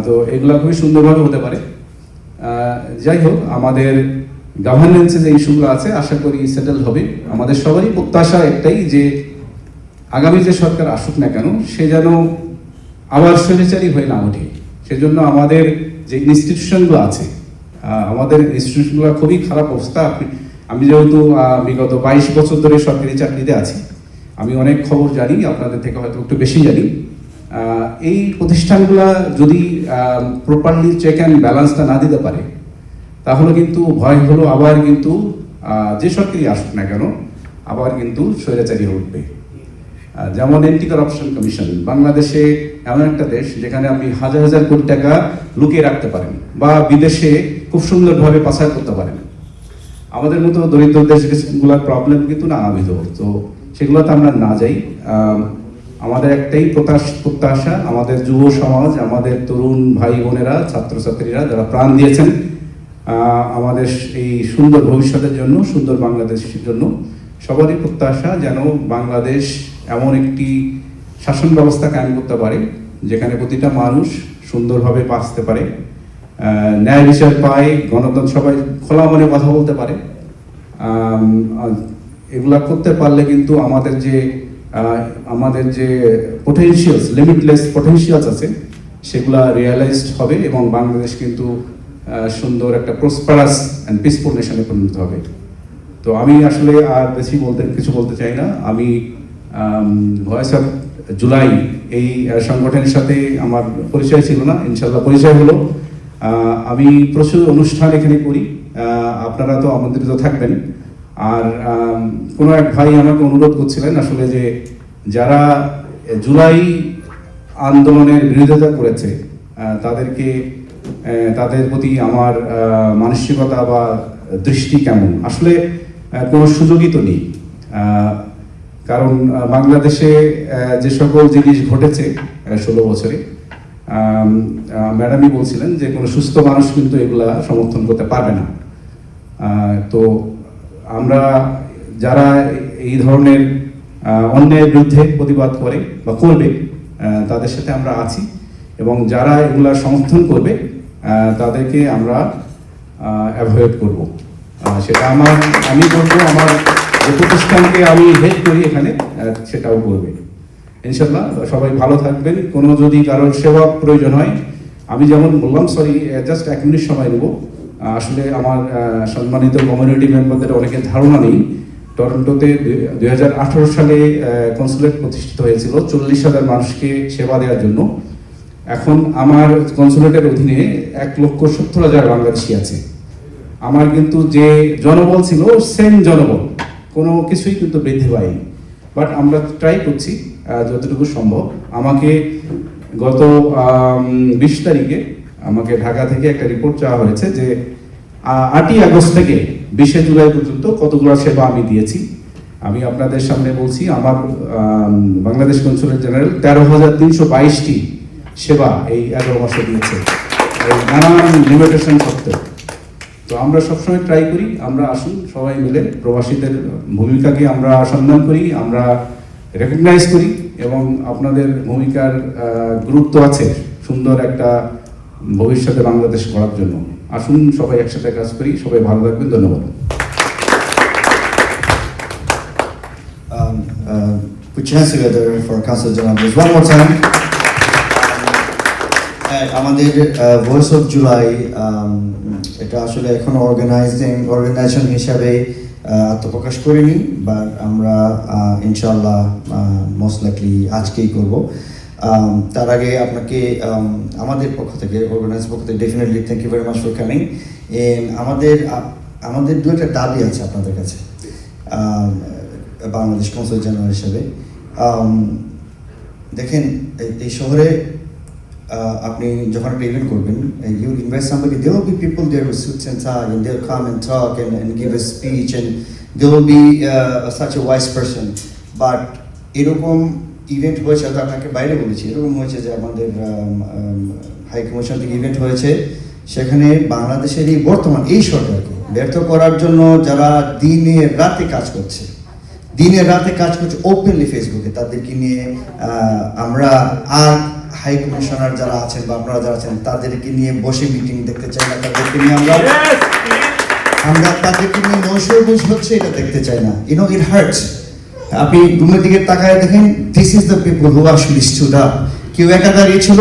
তো এগুলো খুবই সুন্দরভাবে হতে পারে। যাই হোক, আমাদের গভর্নেন্সের যে ইস্যুগুলো আছে আশা করি সেটেল হবে। আমাদের সবারই প্রত্যাশা একটাই যে আগামী যে সরকার আসুক না কেন সে যেন আবার স্বৈরাচারী হয়ে না ওঠে। সেজন্য আমাদের যে ইনস্টিটিউশনগুলো আছে, আমাদের ইনস্টিটিউশনগুলো খুবই খারাপ অবস্থা। আমি যেহেতু বিগত 22 বছর ধরে সরকারি চাকরিতে আছি, আমি অনেক খবর জানি, আপনাদের থেকে হয়তো একটু বেশি জানি। এই প্রতিষ্ঠানগুলো যদি প্রপারলি চেক অ্যান্ড ব্যালেন্সটা না দিতে পারে তাহলে কিন্তু ভয় হলো আবার কিন্তু যে সরকারি আসুক না কেন আবার কিন্তু স্বৈরাচারী উঠবে। যেমন অ্যান্টি কারাপশন কমিশন, বাংলাদেশে এমন একটা দেশ যেখানে আপনি হাজার হাজার কোটি টাকা লুকিয়ে রাখতে পারেন বা বিদেশে খুব সুন্দরভাবে পাচার করতে পারেন। আমাদের মতো দরিদ্র দেশগুলোর প্রবলেম কিন্তু নানাবিধ, তো সেগুলোতে আমরা না যাই। আমাদের একটাই প্রত্যাশা, আমাদের যুব সমাজ, আমাদের তরুণ ভাই বোনেরা, ছাত্রছাত্রীরা যারা প্রাণ দিয়েছেন আমাদের এই সুন্দর ভবিষ্যতের জন্য, সুন্দর বাংলাদেশের জন্য, সবারই প্রত্যাশা যেন বাংলাদেশ এমন একটি শাসন ব্যবস্থা কায়েম করতে পারে যেখানে প্রতিটা মানুষ সুন্দরভাবে বাঁচতে পারে, ন্যায় বিচার পায়, গণতন্ত্র, সবাই খোলা মনে কথা বলতে পারে। এগুলা করতে পারলে কিন্তু আমাদের যে পোটেনশিয়ালস, লিমিটলেস পটেনশিয়ালস আছে সেগুলা রিয়েলাইজড হবে এবং বাংলাদেশ কিন্তু সুন্দর একটা প্রসপারাস অ্যান্ড পিসফুল নেশনে পরিণত হবে। তো আমি আসলে আর বেশি কিছু বলতে চাই না। আমি ভয়েস অফ জুলাই এই সংগঠনের সাথে আমার পরিচয় ছিল না, ইনশাল্লাহ পরিচয় হলো। আমি প্রচুর অনুষ্ঠান এখানে করি, আপনারা তো আমন্ত্রিত থাকবেন। আর কোনো এক ভাই আমাকে অনুরোধ করছিলেন আসলে যে যারা জুলাই আন্দোলনের বিরোধিতা করেছে তাদের প্রতি আমার মানসিকতা বা দৃষ্টি কেমন। আসলে কোনো সুযোগই তো নেই, কারণ বাংলাদেশে যে সকল জিনিস ঘটেছে 16 বছরে, ম্যাডামই বলছিলেন যে কোনো সুস্থ মানুষ কিন্তু এগুলা সমর্থন করতে পারবে না। তো আমরা যারা এই ধরনের অন্যায়ের বিরুদ্ধে প্রতিবাদ করে বা করবে তাদের সাথে আমরা আছি, এবং যারা এগুলা সমর্থন করবে তাদেরকে আমরা অ্যাভয়েড করব। সেটা আমি করবো, আমার যে প্রতিষ্ঠানকে আমি হেড করি এখানে সেটাও করবে ইনশাল্লাহ। সবাই ভালো থাকবেন। কোনো যদি কারোর সেবা প্রয়োজন হয়, আমি যেমন বললাম, সরি জাস্ট 1 মিনিট সময় নেব। আসলে আমার সম্মানিত কমিউনিটি মেম্বারদের অনেকের ধারণা নেই, টরন্টোতে 2018 সালে কনসুলেট প্রতিষ্ঠিত হয়েছিল 40,000 মানুষকে সেবা দেওয়ার জন্য। এখন আমার কনসুলেটের অধীনে 1,70,000 বাংলাদেশি আছে। আমার কিন্তু যে জনবল ছিল সেম জনবল, কোনো কিছুই কিন্তু বৃদ্ধি পায়নি। বাট আমরা ট্রাই করছি যতটুকু সম্ভব। আমাকে গত 20 তারিখে আমাকে ঢাকা থেকে একটা রিপোর্ট চাওয়া হয়েছে যে 8ই আগস্ট থেকে 20শে জুলাই পর্যন্ত কতগুলো সেবা আমি দিয়েছি। আমি আপনাদের সামনে বলছি, আমার বাংলাদেশ কনসুলেট জেনারেল 13,322টি সেবা এই 11 মাসে দিয়েছে, নানান লিমিটেশন সত্ত্বেও। তো আমরা সবসময় ট্রাই করি, আমরা আসুন সবাই মিলে প্রবাসীদের ভূমিকাকে আমরা সম্মান করি, আমরা রেকগনাইজ করি, এবং আপনাদের ভূমিকার গুরুত্ব আছে সুন্দর একটা ভবিষ্যতে বাংলাদেশ গড়ার জন্য। আসুন সবাই একসাথে কাজ করি। সবাই ভালো থাকবেন। ধন্যবাদ। Put your hands together for Council General. One more time. আমাদের ভয়েস অফ জুলাই এটা আসলে এখন অর্গানাইজেশন হিসাবে আত্মপ্রকাশ করিনি, বাট আমরা ইনশাআল্লাহ মোস্ট লাইকলি আজকেই করব। তার আগে আপনাকে আমাদের পক্ষ থেকে, অর্গানাইজ পক্ষ থেকে definitely thank you very much for coming. আমাদের দু একটা দাবি আছে আপনাদের কাছে বাংলাদেশ কনসুল জেনারেল হিসেবে। দেখেন, এই শহরে আপনি যখন একটা ইভেন্ট করবেন, you invite somebody, there will be people there with suits and tie, and they'll come and talk and give a speech, and there will be such a wise person. But এরকম event হয়েছে, তো আপনাকে বাইরে বলেছি, এরকম হয়েছে যে আমাদের হাই কমিশন থেকে ইভেন্ট হয়েছে, সেখানে বাংলাদেশের এই বর্তমান এই সরকারকে ব্যর্থ করার জন্য যারা দিনে রাতে কাজ করছে ওপেনলি ফেসবুকে, তাদেরকে নিয়ে আমরা আর হাই কমিশনার যারা আছেন বা আপনারা যারা আছেন তাদেরকে নিয়ে বসে মিটিং দেখতে চাই না, তাদেরকে নিয়ে আমরা তাদেরকে নিয়ে নৈশভোজ হচ্ছে এটা দেখতে চাই না। You know, it hurts. আপনি রুমের দিকে তাকায় দেখেন, this is the people who actually stood up. কেউ একা দাঁড়িয়েছিল,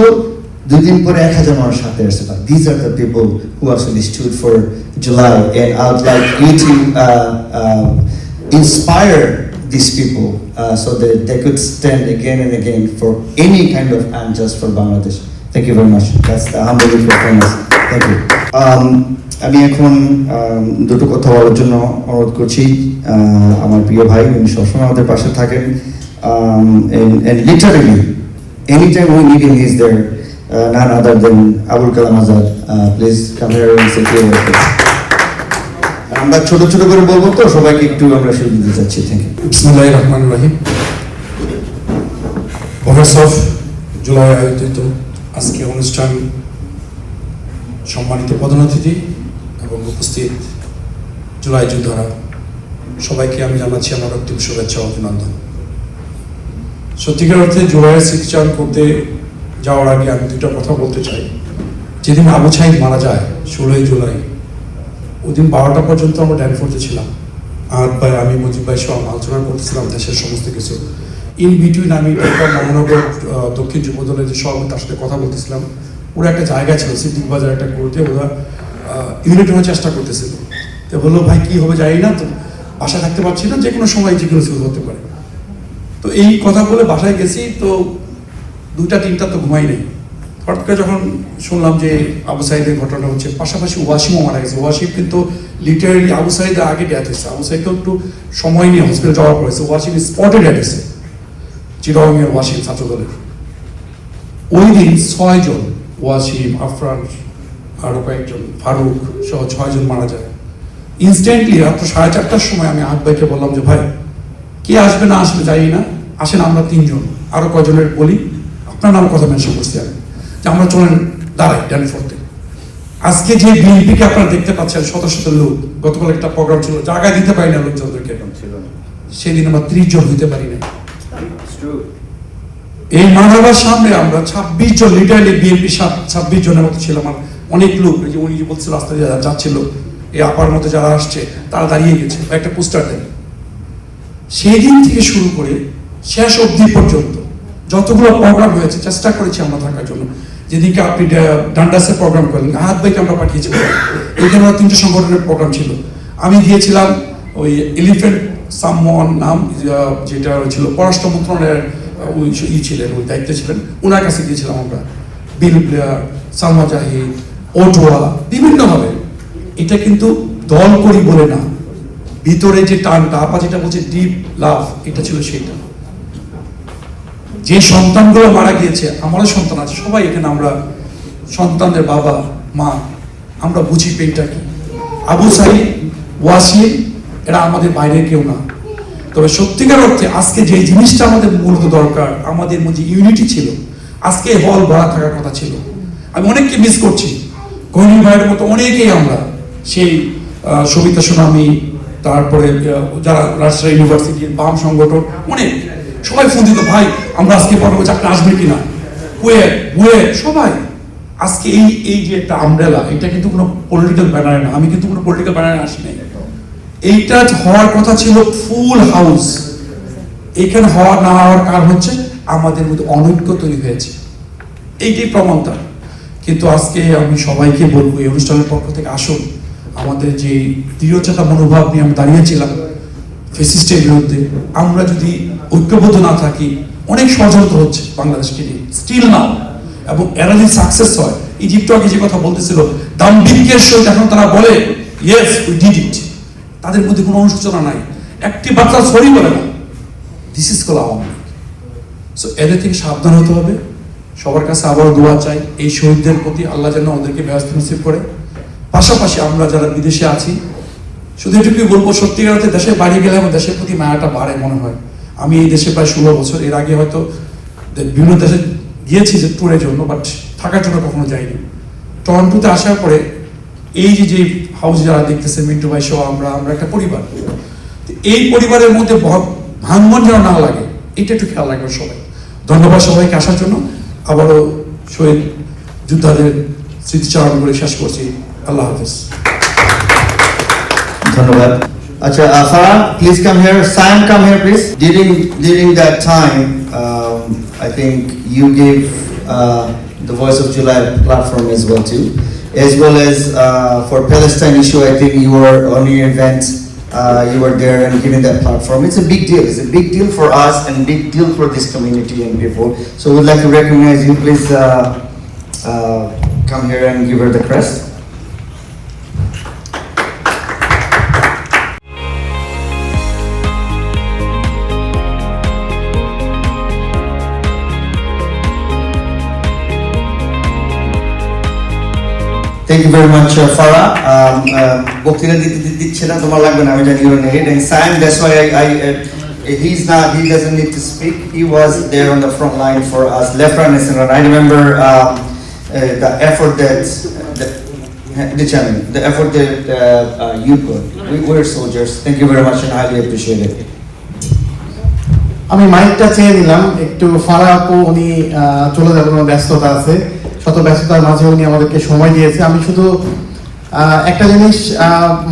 2 দিন পরে 1000 মানুষ সাথে আসছে। This are the people who actually stood for July, and I would like you to inspire these people so that they could stand again and again for any kind of unjust for Bangladesh. Thank you very much. That's the humble performance. Thank you. আমি এখন দুটো কথা বলার জন্য অনুরোধ করছি আমার প্রিয় ভাই, উনি সবসময় আমাদের পাশে থাকেন, and literally anytime we need him, he is there. None other than Abul Kalam Azad. Please come here and sit here with us. আমরা ছোট ছোট করে বলবো, তো সবাইকে একটু আমরা সুযোগ দিতে চাচ্ছি। Thank you. বিসমিল্লাহির রহমানির রহিম। ভয়েস অফ জুলাই আয়োজিত আজকে অনুষ্ঠান সম্মানিত প্রধান অতিথি এবং উপস্থিত জুলাই যোদ্ধারা, সবাইকে আমি জানাচ্ছি আমার অন্তিম শুভেচ্ছা ও অভিনন্দন। সত্যিকার অর্থে জুলাইয়ের স্মৃতিচারণ করতে যাওয়ার আগে আমি দুটো কথা বলতে চাই। যেদিন আবু সাঈদ মারা যায় 16ই জুলাই, ওই দিন 12টা পর্যন্ত আমরা ড্যানফোর্ডে ছিলাম। আর ভাই আমি মুজিব ভাই সহ আলোচনা করতেছিলাম দেশের সমস্ত কিছু। ইন বিটুইন আমি ঢাকা মহানগর দক্ষিণ যুব দলের যে সভাপতি তার সাথে কথা বলতেছিলাম। ওরা একটা জায়গা ছিল সিদ্দিক বাজার একটা করতে, ওরা ইউনিট হওয়ার চেষ্টা করতেছিল। তো বললো ভাই কী হবে জানি না, তো বাসায় থাকতে পারছি না, যে কোনো সময় যে কোনো কিছু হতে পারে। তো এই কথা বলে বাসায় গেছি, তো 2টা-3টা তো ঘুমাই নেই। হঠাৎ করে যখন শুনলাম যে আবু সাইদের ঘটনা হচ্ছে, পাশাপাশি ওয়াসিমও মারা গেছে। ওয়াসিম কিন্তু লিটারেলি আবু সাইদের আগে ডেথ হয়েছে। আবু সাইদকেও একটু সময় নিয়ে হসপিটাল যাওয়া পড়েছে। ওয়াসিম স্পটে ডেথ হয়েছে, চিরঙের ওয়াসিম ছাত্রদলের। ওই দিন 6 জন, ওয়াসিম, আফরান, আরও কয়েকজন, ফারুক সহ 6 জন মারা যায় ইনস্ট্যান্টলি। রাত্র 4:30টার সময় আমি আহত ভাইকে বললাম যে ভাই কে আসবে না আসবে জানি না, আসেন আমরা 3 জন, আরো কয়জনের বলি, আপনার নাম কথা মেনশন করছি আমি, যে আমরা চলেন দাঁড়াই ড্যানফোর্ডে। আজকে যে বিএনপিকে আপনারা দেখতে পাচ্ছেন শত শত লোক, গতকাল একটা প্রোগ্রাম ছিল, জায়গা দিতে পারি না লোকজনদেরকে, সেদিন আমরা 30 জন হইতে পারি না। এই মানবার সামনে আমরা 26 জন, লিটারালি বিএনপি 26 জনের মতো ছিল। আমার অনেক লোক, যে উনি যে বলছিল রাস্তায় যাচ্ছিল, এই আপার মতো যারা আসছে তারা দাঁড়িয়ে গেছে, একটা পোস্টার দেয়। সেই দিন থেকে শুরু করে শেষ অবধি পর্যন্ত যতগুলো প্রোগ্রাম হয়েছে চেষ্টা করেছি আমরা থাকার জন্য। যেদিনকে আপনি ডান্ডাসের প্রোগ্রাম করলেন, আহাত ভাইকে আমরা পাঠিয়েছি, এখানে 3টে সংগঠনের প্রোগ্রাম ছিল। আমি গিয়েছিলাম ওই এলিফেন্ট সামওয়ান নাম, যেটা ছিল পররাষ্ট্র মন্ত্রণালয়ের ছিলেন, ওই দায়িত্বে ছিলেন, ওনার কাছে গিয়েছিলাম আমরা। বিল ব্লেয়ার, সালমা জাহিদ, ওটোয়া, বিভিন্নভাবে। এটা কিন্তু দল করি বলে না, ভিতরে যে টানটা, আপা যেটা বলছে ডিপ লাভ, এটা ছিল সেইটা। যে সন্তানগুলো মারা গিয়েছে, আমারও সন্তান আছে, সবাই এখানে আমরা সন্তানদের বাবা মা, আমরা বুঝি পেনটা কি। আবু সাইদ, ওয়াসিম এরা আমাদের বাইরে কেউ না। তবে সত্যিকার অর্থে আজকে যে জিনিসটা আমাদের মূলত দরকার, আমাদের মধ্যে ইউনিটি ছিল, আজকে হল ভরা থাকার কথা ছিল। আমি অনেককে মিস করছি, গহিনী ভাইয়ের মতো অনেকেই আমরা, সেই সবিতা সুনামি, তারপরে যারা রাজশাহী ইউনিভার্সিটির বাম সংগঠন, অনেক সবাই ফোন দিত, ভাই আমরা আজকে পড়াবো, চাকরি আসবে কিনা, সবাই। আজকে এই যে একটা আমব্রেলা, এটা কিন্তু কোনো পলিটিক্যাল ব্যানারে না, আমি কিন্তু কোনো পলিটিক্যাল ব্যানারে আসি নাই। এইটা হওয়ার কথা ছিল ফুল হাউস। এখানে হওয়া না হওয়ার কারণ হচ্ছে আমাদের মধ্যে অনৈক্য তৈরি হয়েছে, এইটাই প্রমাণটা। কিন্তু আজকে আমি সবাইকে বলবো, এই অনুষ্ঠানের পক্ষ থেকে আসুন, আমাদের যে দৃঢ়চেতা মনোভাব নিয়ে আমরা দাঁড়িয়েছিলাম ফ্যাসিস্টের বিরুদ্ধে, আমরা যদি ঐক্যবদ্ধ না থাকি, অনেক ষড়যন্ত্র হচ্ছে বাংলাদেশকে নিয়ে স্টিল নাও, এবং এরা যদি সাকসেস হয়, ইজিপ্ট আগে যে কথা বলতেছিল, দাম্ভিকের সহিত এখন তারা বলে ইয়েস উই ডিড ইট, তাদের মধ্যে কোনো অনুশোচনা নাই, একটি বার্তা সরি বলে না, this is call Awami League. So এদের থেকে সাবধান হতে হবে। সবার কাছে আবারও দোয়া চাই এই শহীদদের প্রতি, আল্লাহ যেন ওদেরকে ব্যবস্থা নসিব করে। পাশাপাশি আমরা যারা বিদেশে আছি, শুধু এটুকুই বলবো, সত্যিকার অর্থে দেশের বাইরে গেলে আমার দেশের প্রতি মায়াটা বাড়ে মনে হয়। আমি এই দেশে প্রায় 16 বছর, এর আগে হয়তো বিভিন্ন দেশে গিয়েছি যে ট্যুরের জন্য, বাট থাকার জন্য কখনো যাইনি। টরন্টোতে আসার পরে এই যে হাউস যারা দেখতেছে, মিন্টু ভাই সহ আমরা একটা পরিবার, এই পরিবারের মধ্যে ভাঙন যেন না লাগে, এটা একটু খেয়াল রাখবেন সবাই। ধন্যবাদ সবাইকে আসার জন্য। আবারও শহীদ যোদ্ধাদের স্মৃতিচারণ করে শেষ করছি। আল্লাহ হাফেজ। ধন্যবাদ। আচ্ছা, Farah, please come here. Sam, come here, please. During that time, I think you gave the Voice of July platform as well as for Palestine issue. I think you were on your event. You were there and giving that platform. It's a big deal. It's a big deal for us and big deal for this community and people. So we'd like to recognize you. Please come here and give her the crest. Thank you very much, Farah. বক্তৃতা দিচ্ছে না, তোমার লাগবে না, আমি জানি you're in it. And Sam, that's why he doesn't need to speak. He was there on the front line for us, left right and center. I remember the effort that you put. We're soldiers. Thank you very much and I highly appreciate it. আমি মাইকটা চেয়ে নিলাম একটু। ফারাহ আপু উনি চলে যাবেন, ব্যস্ততা আছে, শত ব্যস্ততার মাঝে উনি আমাদেরকে সময় দিয়েছে। আমি শুধু একটা জিনিস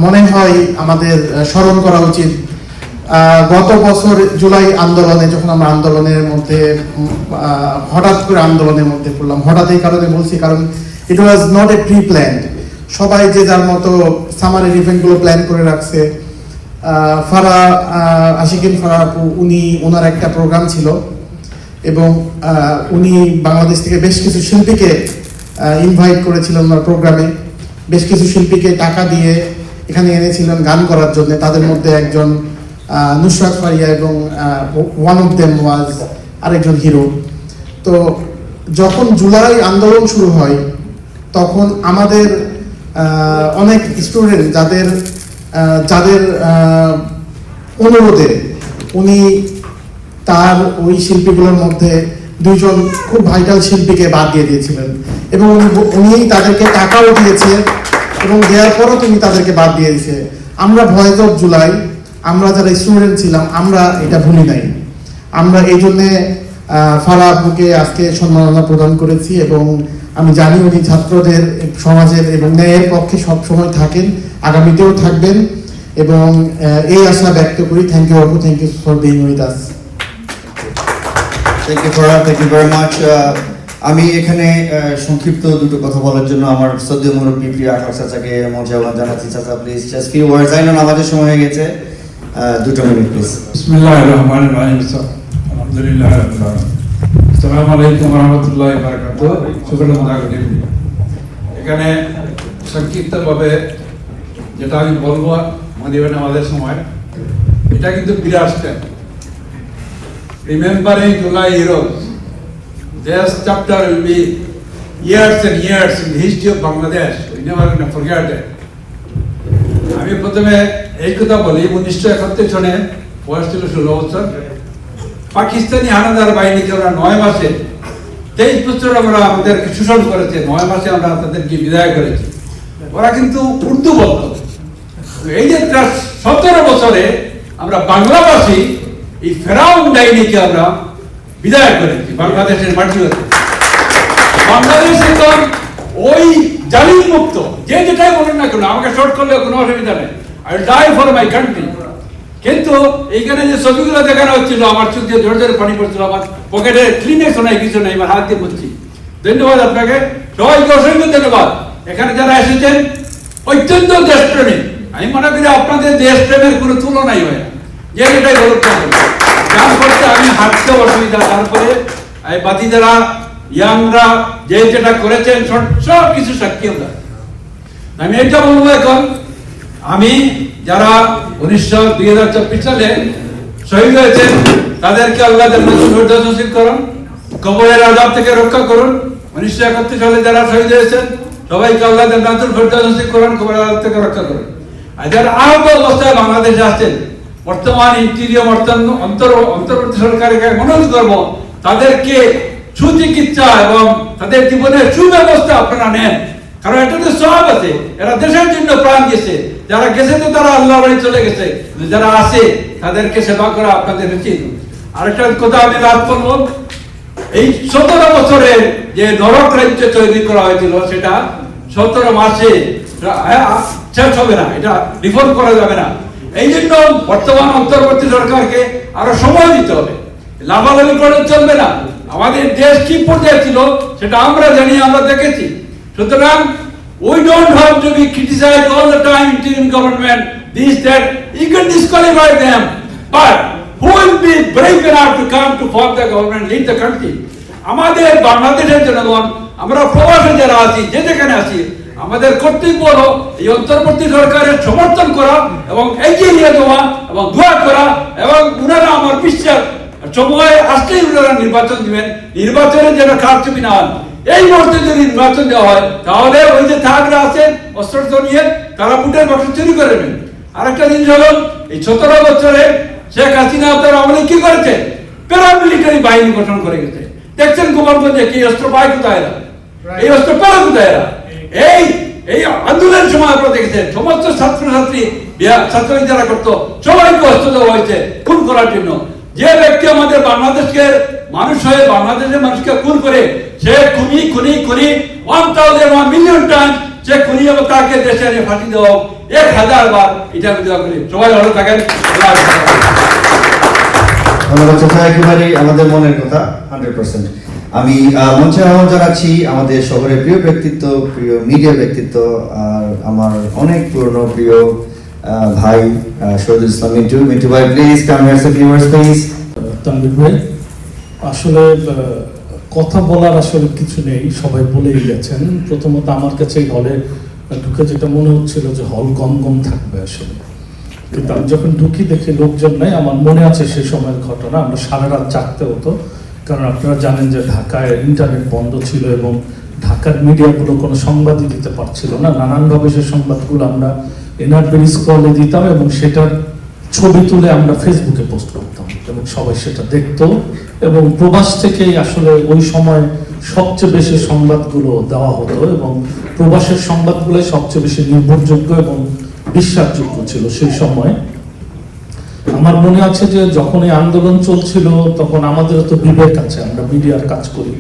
মনে হয় আমাদের স্মরণ করা উচিত। গত বছর জুলাই আন্দোলনে যখন আমরা আন্দোলনের মধ্যে হঠাৎ করে আন্দোলনের মধ্যে পড়লাম, হঠাৎ এই কারণে বলছি কারণ it was not a pre planned. সবাই যে যার মতো সামারের ইভেন্টগুলো প্ল্যান করে রাখছে। আশিকিন ফারাহ আপু ওনার একটা প্রোগ্রাম ছিল এবং উনি বাংলাদেশ থেকে বেশ কিছু শিল্পীকে ইনভাইট করেছিলেন ওনার প্রোগ্রামে। বেশ কিছু শিল্পীকে টাকা দিয়ে এখানে এনেছিলেন গান করার জন্য। তাদের মধ্যে একজন নুসরাত ফারিয়া এবং ওয়ান অফ দেম ওয়াজ আরেকজন হিরো। তো যখন জুলাই আন্দোলন শুরু হয় তখন আমাদের অনেক স্টুডেন্ট যাদের অনুরোধে উনি তার ওই শিল্পীগুলোর মধ্যে দুইজন খুব ভাইটাল শিল্পীকে বাদ দিয়ে দিয়েছিলেন এবং উনি তাদেরকে টাকাও দিয়েছে এবং দেওয়ার পরও তিনি তাদেরকে বাদ দিয়ে দিয়েছে। আমরা ভয়েস অফ জুলাই, আমরা যারা স্টুডেন্ট ছিলাম, আমরা এটা ভুলি নাই। আমরা এই জন্যে ফারাহ আপুকে আজকে সম্মাননা প্রদান করেছি এবং আমি জানি উনি ছাত্রদের, সমাজের এবং ন্যায়ের পক্ষে সবসময় থাকেন, আগামীতেও থাকবেন এবং এই আশা ব্যক্ত করি। থ্যাংক ইউ আপু, thank you for being with us. Thank you Farhad, thank you very much. আমি এখানে সংক্ষিপ্ত দুটো কথা বলার জন্য আমার শ্রদ্ধেয় মুরব্বী প্রিয় আকাশ চাচাকে মঞ্চে আহ্বান জানাচ্ছি। চাচা please just few words. I know আমাদের সময় হয়ে গেছে, 2 মিনিট প্লিজ। বিসমিল্লাহির রহমানির রহিম। আলহামদুলিল্লাহ রাব্বিল আলামিন। আসসালামু আলাইকুম ওয়া রাহমাতুল্লাহি ওয়া বারাকাতুহু। শুকরান আদা করি। এখানে সংক্ষিপ্তভাবে যেটা আমি বলবো মাদিবেন আমাদের সময়, এটা কিন্তু বিরাট step. Remembering July heroes, this chapter will be years and years in the history of Bangladesh. We never going to forget it. আমি প্রথমে এই কথা বলি, 1971 সনে বয়স ছিল 16 বছর। পাকিস্তানি হানাদার বাহিনীকে আমরা 9 মাসে 23 বছর আমরা আমাদেরকে শোষণ করেছে। 9 মাসে আমরা তাদেরকে বিদায় করেছি। ওরা কিন্তু উর্দু বলতো। এই যে 17 বছরে আমরা বাংলাভাষী এই ফেরাউন ডাইনিকে আমরা বিদায় করেছি বাংলাদেশের মাটি হতে। বাংলাদেশ এখন ওই জালিম মুক্ত, যে যেটাই বলেন না কেন, আমাকে শর্ট করলেও কোনো অসুবিধা নেই। I will die for my country. কিন্তু এইখানে যে ছবিগুলো দেখানো হচ্ছিল, আমার চোখ দিয়ে জোরে জোরে পানি পড়ছিল, আমার পকেটে ক্লিনেক্স নাই, কিছু নেই, আমার হাত দিয়ে বলছি। ধন্যবাদ আপনাকে, সবাইকে অসংখ্য ধন্যবাদ। এখানে যারা এসেছেন অত্যন্ত দেশপ্রেমী। আমি মনে করি আপনাদের দেশপ্রেমের কোনো তুলনাই হয় না, যে যেটাই বলুন না কেন। যার করতে আমি হাঁটতে অসুবিধা, তারপরে এই বাতিদারা, ইয়াংরা যে যেটা করেছেন সব কিছু সাক্ষী আমরা। আমি এটা বলবো এখন, আমি যারা 2024 সালে শহীদ হয়েছেন তাদেরকে আল্লাহ জান্নাতুল ফেরদাউস নসিব করুন, কবরের আযাব থেকে রক্ষা করুন। 1971 সালে যারা শহীদ হয়েছেন সবাইকে আল্লাহ জান্নাতুল ফেরদাউস নসিব করুন, কবরের আযাব থেকে রক্ষা করুন। আর যারা আহত অবস্থায় বাংলাদেশে আছেন, বর্তমান ইন্টিরিয়র অন্তর্বর্তী সরকারকে অনুরোধ করব তাদেরকে সুচিকিৎসা এবং তাদের জীবনের সুব্যবস্থা আপনারা নেন, কারণ এটাতে সব আছে। এরা দেশের জন্য প্রাণ দিয়েছে। যারা গেছে তো তারা আল্লাহর বাড়ি চলে গেছে, যারা আছে তাদেরকে সেবা করা আপনাদের উচিত। আরেকটা কথা আমি রাত করব, এই 17 বছরের যে নরক রাজ্য তৈরি করা হয়েছিল সেটা 17 মাসে শেষ হবে না, এটা রিফর্ম করা যাবে না। এই জন্য বর্তমান অন্তর্বর্তী সরকারকে আরো সময় দিতে হবে, লাভালাভি করে চলবে না। আমাদের দেশ কি পর্যায়ে ছিল সেটা আমরা জানি, আমরা দেখেছি। সুতরাং we don't have to be criticized all the time, interim government, this, that. You can disqualify them, but who will be brave enough to come to form the government, lead the country? আমাদের বাংলাদেশের জনগণ, আমরা প্রবাসে যারা আছি, যে যেখানে আছি, আমাদের কর্তব্য হলো এই অন্তর্বর্তী সরকারের সমর্থন করা এবং এগিয়ে নিয়ে যাওয়া এবং দোয়া করা। এবং উনারা, আমার বিশ্বাস, সময় আসলেই উনারা নির্বাচন দিবেন, নির্বাচনে যেন কারচুপি না হয়। এই মুহূর্তে যদি নির্বাচন দেওয়া হয় তাহলে ওই যে থাকরা আছেন অস্ত্র নিয়ে, তারা বুটের বাক্স চুরি করে নেবেন। আরেকটা জিনিস হলো, এই 17 বছরে শেখ হাসিনা আপনার আমলে কি করেছে? প্যারামিলিটারি বাহিনী গঠন করে গেছে। দেখছেন গোপালগঞ্জে কি অস্ত্র পায় কোথায় এরা, এই অস্ত্র পায় কোথায় এরা? এই আন্দোলনের সময় আপনারা দেখেছেন সমস্ত ছাত্রছাত্রী যারা করতো সবাইকে অস্ত্র দেওয়া হয়েছে খুন করার জন্য। যে ব্যক্তি আমাদের বাংলাদেশকে মানুষ হয়ে বাংলাদেশের মানুষকে খুন করে, সে খুনি 1,000 1 million times যে খুনি হবে তাকে দেশে এনে ফাঁসি দেওয়া হোক, 1000 বার এটা আমি দোয়া করি। সবাই ভালো থাকেন। আল্লাহ হাফেজ। ধন্যবাদ কথা, একেবারেই আমাদের মনের কথা 100%। আমি মঞ্চে আহ্বান জানাচ্ছি আমাদের শহরের প্রিয় ব্যক্তিত্ব, প্রিয় মিডিয়া ব্যক্তিত্ব, আর আমার অনেক পুরনো প্রিয় ভাই শহীদুল ইসলাম মিন্টু। মিন্টু ভাই, please come here say few words please. Tanvir ভাই, আসলে কথা বলার আসলে কিছু নেই, সবাই বলেই গেছেন। প্রথমত আমার কাছে এই হলে ঢুকে যেটা মনে হচ্ছিল যে হল গম গম থাকবে আসলে, কিন্তু আমি যখন ঢুকি দেখি লোকজন নেই। আমার মনে আছে সেই সময়ের ঘটনা, আমরা সারা রাত জাগতে হতো, কারণ আপনারা জানেন যে ঢাকায় ইন্টারনেট বন্ধ ছিল এবং ঢাকার মিডিয়াগুলো কোনো সংবাদই দিতে পারছিল না। নানানভাবে সেই সংবাদগুলো আমরা এনআরবির স্ক্রলে দিতাম এবং সেটার ছবি তুলে আমরা ফেসবুকে পোস্ট করতাম এবং সবাই সেটা দেখতো। এবং প্রবাস থেকেই আসলে ওই সময় সবচেয়ে বেশি সংবাদগুলো দেওয়া হতো এবং প্রবাসের সংবাদগুলোই সবচেয়ে বেশি নির্ভরযোগ্য এবং বিশ্বাসযোগ্য ছিল সেই সময়। আমার মনে আছে যে যখন এই আন্দোলন চলছিল তখন আমাদের তো বিবেক আছে, আমরা মিডিয়ার কাজ করি,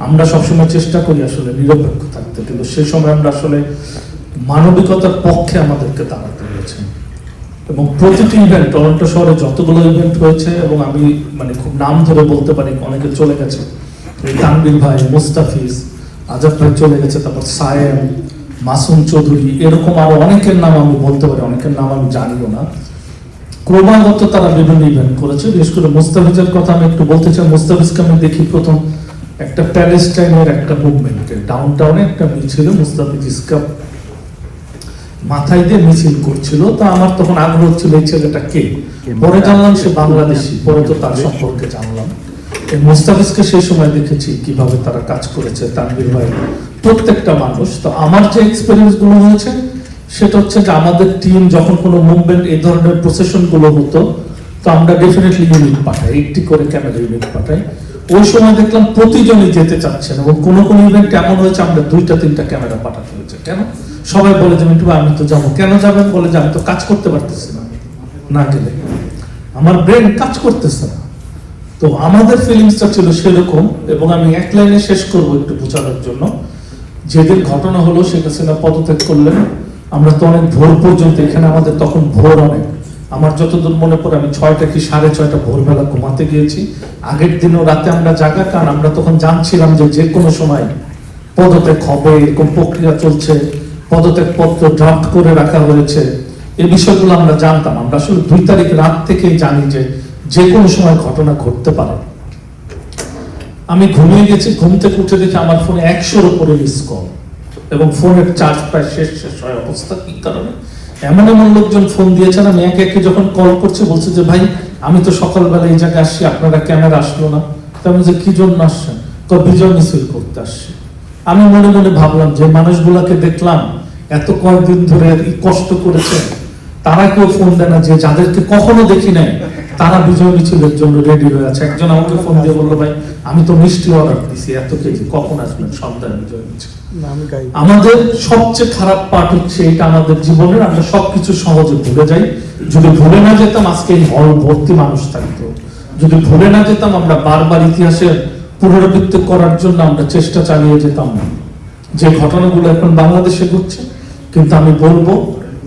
আমরা সবসময় চেষ্টা করি আসলে নিরপেক্ষ থাকতে, কিন্তু সেই সময় আমরা আসলে মানবিকতার পক্ষে আমাদেরকে দাঁড়াতে হয়েছে। এবং প্রতিটি ইভেন্ট, টরন্টো শহরে যতগুলো ইভেন্ট হয়েছে, এবং আমি মানে খুব নাম ধরে বলতে পারি, অনেকে চলে গেছে, তানভীর ভাই, মুস্তাফিজ, আজাদ ভাই চলে গেছে, তারপর সায়েম, মাসুম চৌধুরী, এরকম আরো অনেকের নাম আমি বলতে পারি, অনেকের নাম আমি জানিও না। ক্রমাগত তারা বিভিন্ন ইভেন্ট করেছে। বিশেষ করে মুস্তাফিজের কথা আমি একটু বলতে চাই। মুস্তাফিজকে আমি দেখি প্রথম একটা প্যালেস্টাইনের একটা মুভমেন্টে ডাউনটাউনে একটা মিছিল, মুস্তাফিজ ইসকাপ মাথায় দিয়ে মিছিল করছিল। তা আমার তখন আগ্রহ ছিল এই ছেলেটা কে, পরে জানলাম সে বাংলাদেশি, পরে তো তার সম্পর্কে জানলাম। এই মুস্তাফিজকে সেই সময় দেখেছি কিভাবে তারা কাজ করেছে, তানভীর ভাই, প্রত্যেকটা মানুষ। তো আমার যে এক্সপেরিয়েন্স গুলো হয়েছে সেটা হচ্ছে যে আমাদের টিম যখন কোনো মুভমেন্ট এই ধরনের প্রসেশন গুলো হতো, তো আমরা ডেফিনেটলি ইউনিট পাঠাই, একটি করে ক্যামেরা ইউনিট পাঠাই। ওই সময় দেখলাম প্রতিজনই যেতে চাচ্ছেন এবং কোনো কোনো ইভেন্ট এমন হয়েছে আমরা 2-3টা ক্যামেরা পাঠাতে হয়েছে। কেন? সবাই বলে যে মিন্টু ভাই আমি তো যাবো। কেন যাবেন? বলে যে আমি তো কাজ করতে পারতেছি না, না গেলে আমার ব্রেন কাজ করতেছে না। তো আমাদের ফিলিংসটা ছিল সেরকম। এবং আমি এক লাইনে শেষ করবো একটু বোঝানোর জন্য। যেদিন ঘটনা হলো শেখ হাসিনা পদত্যাগ করলেন, আমরা তো অনেক ভোর পর্যন্ত, এখানে আমাদের তখন ভোর অনেক, আমার যতদূর মনে পড়ে আমি 6টা কি 6:30 ভোরবেলা ঘুমাতে গিয়েছি। আগের দিনও রাতে আমরা জাগা, কারণ আমরা তখন জানছিলাম যে যে কোনো সময় পদত্যাগ হবে, এরকম প্রক্রিয়া চলছে, পদত্যাগ পত্র ড্রাফট করে রাখা হয়েছে, এই বিষয়গুলো আমরা জানতাম। আমরা আসলে 2 তারিখ রাত থেকেই জানি যে যে কোনো সময় ঘটনা ঘটতে পারে। আমি ঘুমিয়ে গেছি, ঘুম থেকে উঠে দেখি আমার ফোনে 100-র উপরে মিস কল এবং ফোনের চার্জ প্রায় শেষ হয় অবস্থা। কি কারণে? এমন এমন লোকজন ফোন দিয়েছেন, আমি একে একে যখন কল করছে বলছে যে ভাই আমি তো সকালবেলা এই জায়গায় আসছি, আপনারা ক্যামেরা আসলো না। তেমন যে কি জন্য আসছেন? তো বিজয় মিছিল করতে আসছি। আমি মনে মনে ভাবলাম যে মানুষগুলাকে দেখলাম এত কয়েকদিন ধরে কষ্ট করেছে, তারা কেউ ফোন দেয় না, যে যাদেরকে কখনো দেখি নাই তারা বিজয় মিছিলের জন্য রেডি হয়ে আছে। একজন আমাকে ফোন দিয়ে বললো ভাই আমি তো মিষ্টি অর্ডার দিছি 1 কেজি, কখন আসবেন? সন্ধ্যায় বিজয় মিছিল। আমাদের সবচেয়ে খারাপ পার্ট হচ্ছে এটা আমাদের জীবনের, আমরা সবকিছু সহজে ভুলে যাই। যদি ভুলে না যেতাম আজকে এই হল ভর্তি মানুষ থাকতো। যদি ভুলে না যেতাম আমরা বারবার ইতিহাসের পুনরাবৃত্তি করার জন্য আমরা চেষ্টা চালিয়ে যেতাম না, যে ঘটনাগুলো এখন বাংলাদেশে ঘটছে। কিন্তু আমি বলবো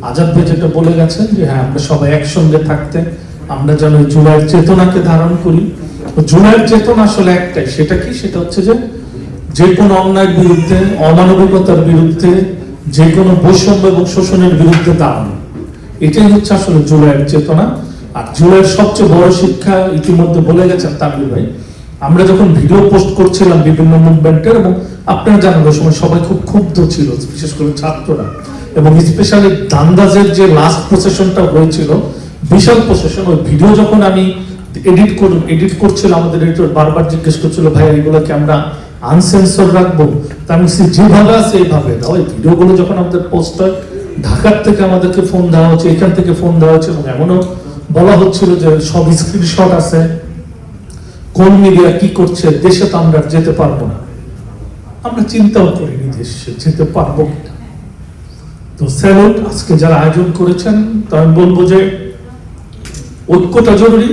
আজাদ ভাই যেটা বলে গেছেন যে হ্যাঁ আমরা সবাই একসঙ্গে থাকতে, আমরা যেন জুলাইয়ের চেতনাকে ধারণ করি। জুলাইয়ের চেতনা আসলে একটাই, সেটা কি? সেটা হচ্ছে যে কোনো অন্যায়ের বিরুদ্ধে, অমানবিকতার বিরুদ্ধে, যে কোনো বৈষম্য এবং শোষণের বিরুদ্ধে দাঁড়ানো, এটাই হচ্ছে আসলে জুলাইয়ের চেতনা। আর জুলাইয়ের সবচেয়ে বড় শিক্ষা ইতিমধ্যে বলে গেছেন তানভীর ভাই। আমরা যখন ভিডিও পোস্ট করছিলাম বিভিন্ন মুভমেন্টের, এবং আপনারা জানেন ওই সময় সবাই খুব ক্ষুব্ধ ছিল, বিশেষ করে ছাত্ররা, এবং স্পেশালি দান্দাজের যে লাস্ট প্রসেশনটা হয়েছিল, বিশাল প্রসেশন। ওই ভিডিও যখন আমি এডিট করছিলাম, আমাদের এডিটর বারবার জিজ্ঞেস করছিল ভাই এগুলোকে আমরা আনসেন্সর রাখবো? তা আমি যেভাবে আছে এইভাবে দাও। এই ভিডিওগুলো যখন আমাদের পোস্ট হয়, ঢাকার থেকে আমাদেরকে ফোন দেওয়া হচ্ছে, এখান থেকে ফোন দেওয়া হচ্ছে, এবং এমনও বলা হচ্ছিল যে সব স্ক্রিনশট আছে, কোন মিডিয়া কি করছে, দেশে তো আমরা যেতে পারবো না। আমরা চিন্তাও করিনি দেশে যেতে পারবো কিনা। তো স্যালুট আজকে যারা আয়োজন করেছেন, তো আমি বলবো যে ঐক্যটা জরুরি,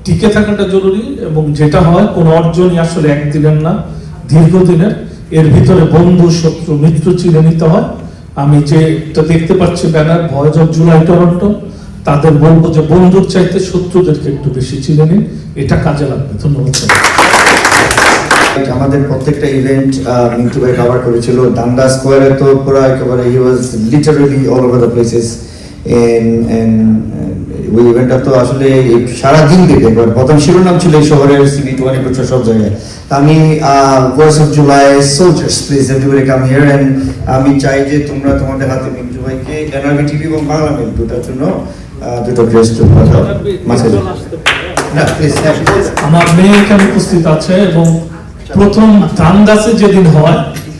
টিকে থাকাটা জরুরি, এবং যেটা হয় কোনো অর্জনই আসলে একদিনের না, দীর্ঘদিনের। এর ভিতরে বন্ধু শত্রু মিত্র চিনে নিতে হয়, আমি যেটা দেখতে পাচ্ছি banner voice of July Toronto, তাদের বলবো যে বন্ধুর চাইতে শত্রুদেরকে একটু বেশি চিনে নিন, এটা কাজে লাগবে। ধন্যবাদ। আমাদের প্রত্যেকটা ইভেন্ট মিন্টু ভাই কভার করেছিল। দাঙ্গা স্কোয়ারে তো পুরো একেবারে he was literally all over the places ওই ইভেন্টটা তো আসলে সারাদিন দেখে একবার প্রথম শিরোনাম ছিল এই শহরের সিটি 24 সব জায়গায়। আমি voice of July soldiers please everybody come here and আমি চাই যে তোমরা তোমাদের হাতে মিন্টু ভাইকে এনআরবি টিভি এবং বাংলা মেল দুটার জন্য দুটো ড্রেস টু না প্লিজ। আমার মেয়ে এখানে উপস্থিত আছে এবং প্রথম ধান গাছে যেদিন হয়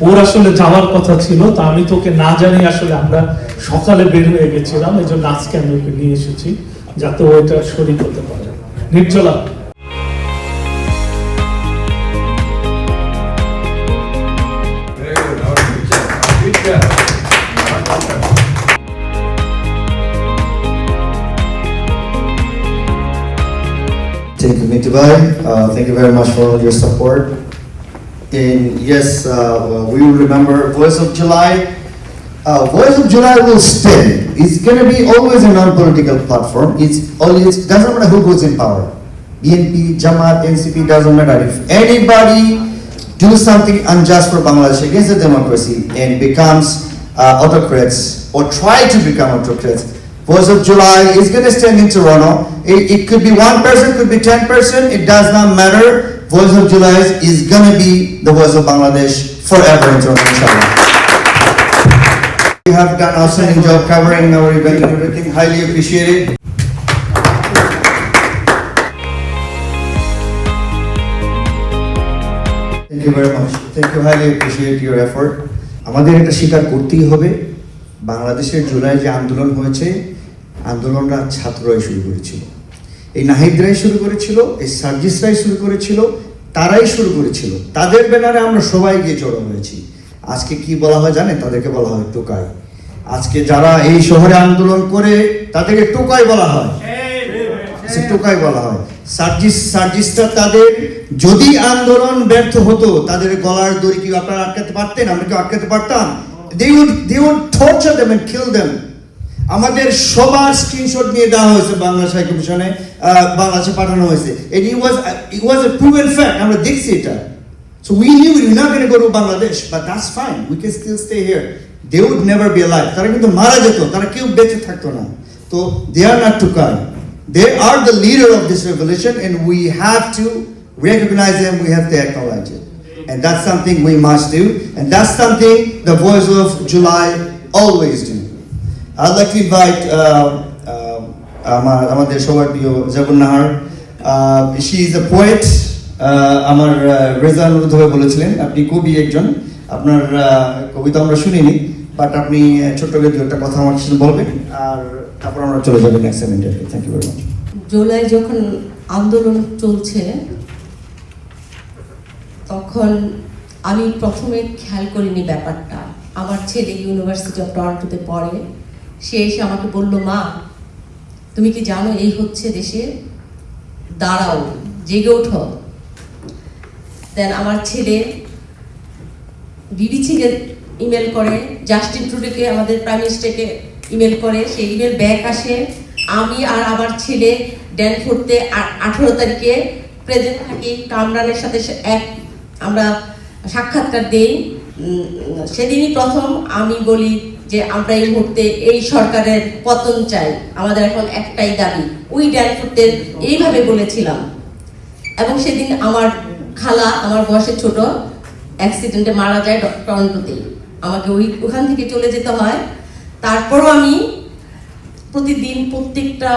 ওর আসলে যাওয়ার কথা ছিল, তা আমি তোকে না জানি আসলে আমরা সকালে বের হয়ে গেছিলাম, এই জন্য আজকে আমি ওকে নিয়ে এসেছি যাতে ও এটা শরীর হতে পারে। নির্জলা। Thank you, Mintu Bhai. Thank you very much for all your support. And yes, we will remember Voice of July. Voice of July will stay. It's going to be always a non-political platform. It doesn't matter who goes in power. BNP, Jamaat, NCP, doesn't matter. If anybody do something unjust for Bangladesh against the democracy and becomes autocrats or try to become autocrats, Voice of July is going to stand in Toronto. It could be 1%, could be 10%, it does not matter. Voice of July is going to be the voice of Bangladesh forever in Toronto, inshallah. You have done an outstanding job covering our event and everything, highly appreciated. Thank you very much. Thank you, highly appreciate your effort. আমাদের এটা স্বীকার করতেই হবে, বাংলাদেশের জুলাই যে আন্দোলন হয়েছে, আন্দোলনটা ছাত্ররাই শুরু করেছিল। এই নাহিদরাই শুরু করেছিল, এই সার্জিসরাই শুরু করেছিল, তারাই শুরু করেছিল। তাদের ব্যানারে আমরা সবাই গিয়ে জড়ো হয়েছি। আজকে কি বলা হয় জানে? তাদেরকে বলা হয় টোকাই। আজকে যারা এই শহরে আন্দোলন করে তাদেরকে টোকাই বলা হয়, টোকাই বলা হয়। সার্জিসরা তাদের যদি আন্দোলন ব্যর্থ হতো তাদের গলার দড়ি কি আপনারা আটকাতে পারতেন? আমরা কি আটকাতে পারতাম? They would torture them and kill them. আমাদের সবার স্ক্রিনশট নিয়ে দেওয়া হয়েছে বাংলাদেশ হাই কমিশনে, বাংলাদেশে পাঠানো হয়েছে। And it was a proven fact. আমরা দেখছি এটা। So we knew we were not going to go to Bangladesh, but that's fine. We can still stay here. They would never be alive. তারা কিন্তু মারা যেত, তারা কেউ বেঁচে থাকতো না। তো they are not Tokai. They are the leader of this revolution, and we have to recognize them. We have to acknowledge it. And that's something we must do, and that's something the Voice of July always do. I'd like to invite আমাদের সবার প্রিয় জগন Nahar. She is a poet. আমার রেজা অনুরোধ হয়ে বলেছিলেন আপনি কবি একজন, আপনার কবিতা আমরা শুনিনি, বাট আপনি ছোট্ট করে একটা কথা আমার সাথে বলবেন, আর তারপর আমরা চলে যাবেন next interview. Thank you very much. July যখন আন্দোলন চলছে তখন আমি প্রথমে খেয়াল করিনি ব্যাপারটা। আমার ছেলে ইউনিভার্সিটি অফ টরন্টোতে পড়ে, সে এসে আমাকে বলল, মা তুমি কি জানো এই হচ্ছে দেশে, দাঁড়াও, জেগে ওঠো। দেন আমার ছেলে বিবিসিকে ইমেল করে, জাস্টিন ট্রুডোকে আমাদের প্রাইম মিনিস্টারকে ইমেল করে, সেই ইমেল ব্যাক আসে। আমি আর আমার ছেলে ড্যানফোর্ডে 18 তারিখে প্রেজেন্ট থাকি, কামরানের সাথে আমরা সাক্ষাৎকার দেই। সেদিনই প্রথম আমি বলি যে আমরা এই মুহূর্তে এই সরকারের পতন চাই, আমাদের এখন একটাই দাবি। ওই ড্যানফোর্ডে এইভাবে বলেছিলাম। এবং সেদিন আমার খালা, আমার বয়সে ছোট, অ্যাক্সিডেন্টে মারা যায় টরন্টোতেই। আমাকে ওখান থেকে চলে যেতে হয়। তারপরও আমি প্রতিদিন প্রত্যেকটা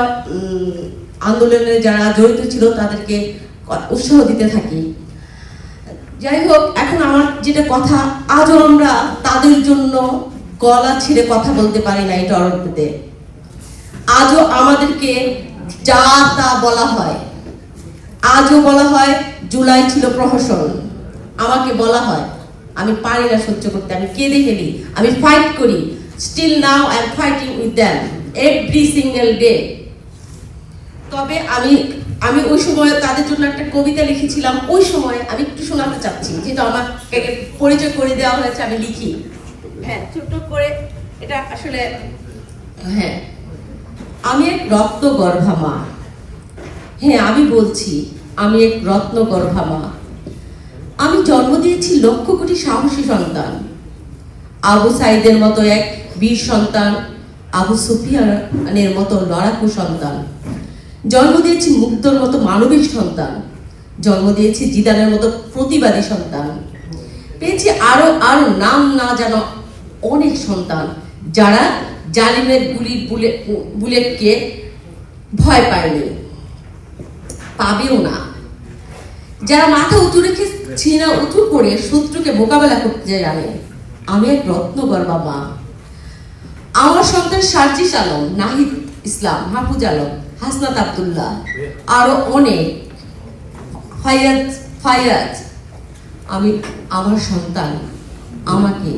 আন্দোলনে যারা জড়িত ছিল তাদেরকে উৎসাহ দিতে থাকি। যাই হোক, এখন আমার যেটা কথা, আজও আমরা তাদের জন্য গলা ছিঁড়ে কথা বলতে পারি না এই টরন্টোতে। আজও আমাদেরকে যা তা বলা হয়, আজও বলা হয় জুলাই ছিল প্রহসন। আমাকে বলা হয়, আমি পারি না সহ্য করতে, আমি কেঁদে ফেলি, আমি ফাইট করি। Still now I am fighting with them every single day. তবে আমি ওই সময় তাদের জন্য একটা কবিতা লিখেছিলাম। ওই সময় আমি একটু শোনাতে চাচ্ছি, যেটা আমাকে পরিচয় করে দেওয়া হয়েছে, আমি লিখি। হ্যাঁ, ছোট করে এটা আসলে হ্যাঁ, আমি এক রত্নগর্ভা মা। হ্যাঁ, আমি বলছি আমি এক রত্নগর্ভা মা। আমি জন্ম দিয়েছি লক্ষ কোটি সাহসী সন্তান, আবু সাইদের মতো এক বীর সন্তান, আবু সুফিয়ানের মতো লড়াকু সন্তান, জন্ম দিয়েছি মুগ্ধর মতো মানবিক সন্তান, জন্ম দিয়েছি জিদানের মতো প্রতিবাদী সন্তান, পেয়েছি আরো আরো নাম না জানা অনেক সন্তান যারা জালিমের বুলেটকে ভয় পায়নি, পাবেও না, যারা মাথা উঁচু রেখে ছিনা উঁচু করে শত্রুকে মোকাবেলা করতে জানে। আমি এক রত্নগর্ভা মা। আমার সন্তান সার্জিস আলম, নাহিদ ইসলাম, মাহফুজ আলম, হাসনাত আব্দুল্লাহ, আরো অনেক, ফাইয়াজ। আমি আমার সন্তান আমাকে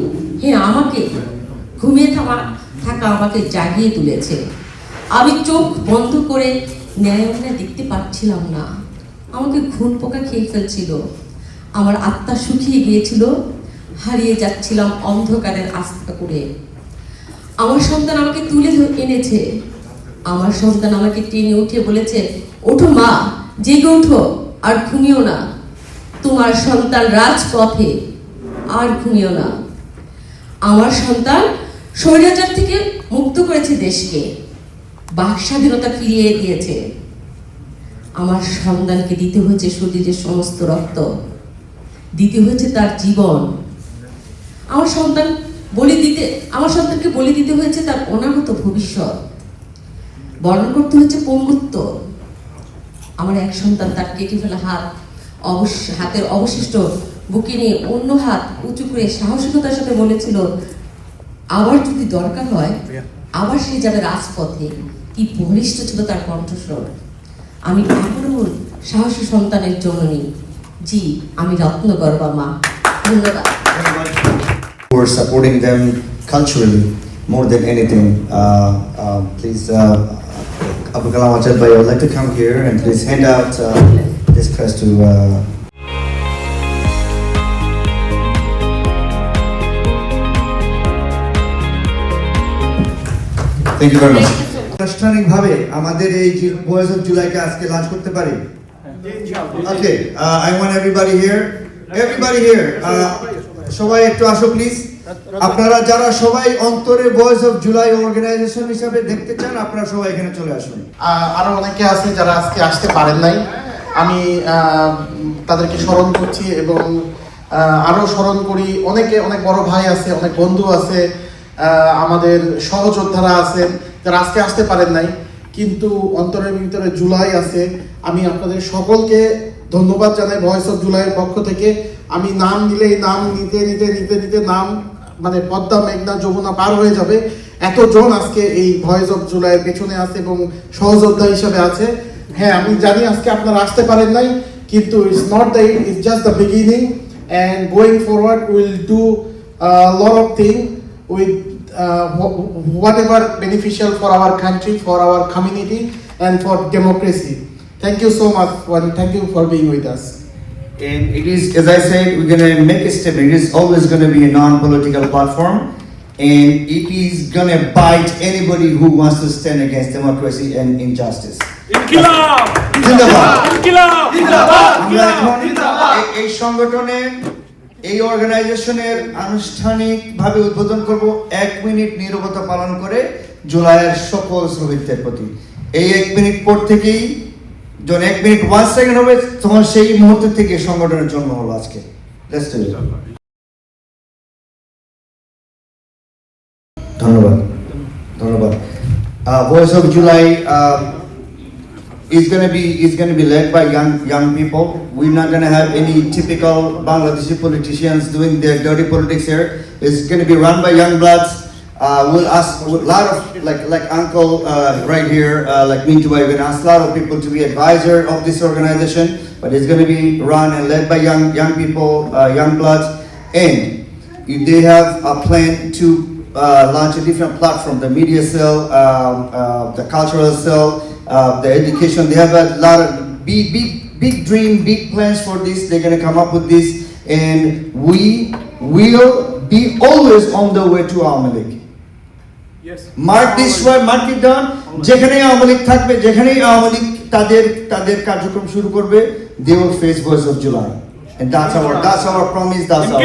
ঘুমিয়ে থাকা আমাকে জাগিয়ে তুলেছে। আমি চোখ বন্ধ করে ন্যায় অন্যায় দেখতে পাচ্ছিলাম না, আমাকে ঘুণ পোকা খেয়ে ফেলছিল, আমার আত্মা শুকিয়ে গিয়েছিল, হারিয়ে যাচ্ছিলাম অন্ধকারের আস্থা করে। আমার সন্তান আমাকে তুলে এনেছে, আমার সন্তান আমাকে টেনে উঠে বলেছে, ওঠো মা, জেগে ওঠো, আর ঘুমিও না, তোমার সন্তান রাজপথে, আর ঘুমিও না। আমার সন্তান স্বৈরাচার থেকে মুক্ত করেছে দেশকে, বাক স্বাধীনতা ফিরিয়ে দিয়েছে। আমার সন্তানকে দিতে হয়েছে শরীরের সমস্ত রক্ত, দিতে হয়েছে তার জীবন। আমার সন্তানকে বলি দিতে হয়েছে তার অনাগত ভবিষ্যৎ, বরণ করতে হয়েছে পঙ্গুত্ব। আমার এক সন্তান তার কেটে ফেলা হাতের অবশিষ্ট বুকে নিয়ে অন্য হাত উঁচু করে সাহসিকতার সাথে বলেছিল, আবার যদি দরকার হয় আবার সে যাবে রাজপথে। কি বলিষ্ঠ ছিল তার কণ্ঠস্বর। আমি আবারও সাহসী সন্তানের জননী। জি, আমি রত্নগর্ভা মা। ধন্যবাদ। We're supporting them culturally more than anything. Please, Abu Kalam Ajad Bhai, I would like to come here and please hand out this crest to. Thank you very much. আনুষ্ঠানিকভাবে আমাদের এই বয়েজ অফ জুলাইকে আজকে lunch করতে পারি? Okay, I want everybody here. সবাই একটু আসো please. আপনারা যারা সবাই অন্তরে বয়েজ অফ জুলাই অর্গানাইজেশন হিসাবে দেখতে চান, আপনারা সবাই এখানে চলে আসুন। আরো অনেকে আছে যারা আজকে আসতে পারেন নাই, আমি তাদেরকে স্মরণ করছি এবং আরো স্মরণ করি। অনেক বড় ভাই আছে, অনেক বন্ধু আছে, আমাদের সহযোদ্ধারা আছেন যারা আজকে আসতে পারেন নাই, কিন্তু অন্তরের ভিতরে জুলাই আছে। আমি আপনাদের সকলকে ধন্যবাদ জানাই ভয়েস অফ জুলাইয়ের পক্ষ থেকে। আমি নাম দিলেই নাম নিতে নাম মানে পদ্মা, মেঘনা, যমুনা পার হয়ে যাবে। এতজন আজকে এই ভয়েস অফ জুলাইয়ের পেছনে আছে এবং সহযোদ্ধা হিসাবে আছে। হ্যাঁ, আমি জানি আজকে আপনারা আসতে পারেন নাই, কিন্তু it's not the end, it's just the beginning, and going forward we'll do a lot of things with whatever beneficial for our country, for our community, and for democracy. Thank you so much, and thank you for being with us. And it is, as I said, we're going to make a statement. It is always going to be a non-political platform, and it is going to bite anybody who wants to stand against democracy and injustice. ইনকিলাব! জিন্দাবাদ! ইনকিলাব! আমরা এখন এই সংগঠনের, এই অর্গানাইজেশনের আনুষ্ঠানিকভাবে উদ্বোধন করব 1 মিনিট নীরবতা পালন করে জুলাইয়ের সকল শহীদদের প্রতি। এই 1 মিনিট পর থেকেই, যখন 1 মিনিট 1 সেকেন্ড হবে, তখন সেই মুহূর্ত থেকে সংগঠনের জন্ম হলো আজকে। ধন্যবাদ। Voice of July is going to be led by young people. We're not going to have any typical Bangladeshi politicians doing their dirty politics here. It's going to be run by young bloods. We'll ask a lot of like Uncle right here, like Mintu Bhai, we're going to ask a lot of people to be advisor of this organization, but it's going to be run and led by young people, young bloods, and they have a plan to launch a different platform: the media cell, the cultural cell, the education. They have a lot of big dream, big plans for this. They're going to come up with this, and we will be always on the way to Awami League. Mark this word, mark it down. যেখানেই আওয়ামী লীগ থাকবে, যেখানেই আওয়ামী লীগ তাদের কার্যক্রম শুরু করবে, they will face voice of July, and that's our promise, that's our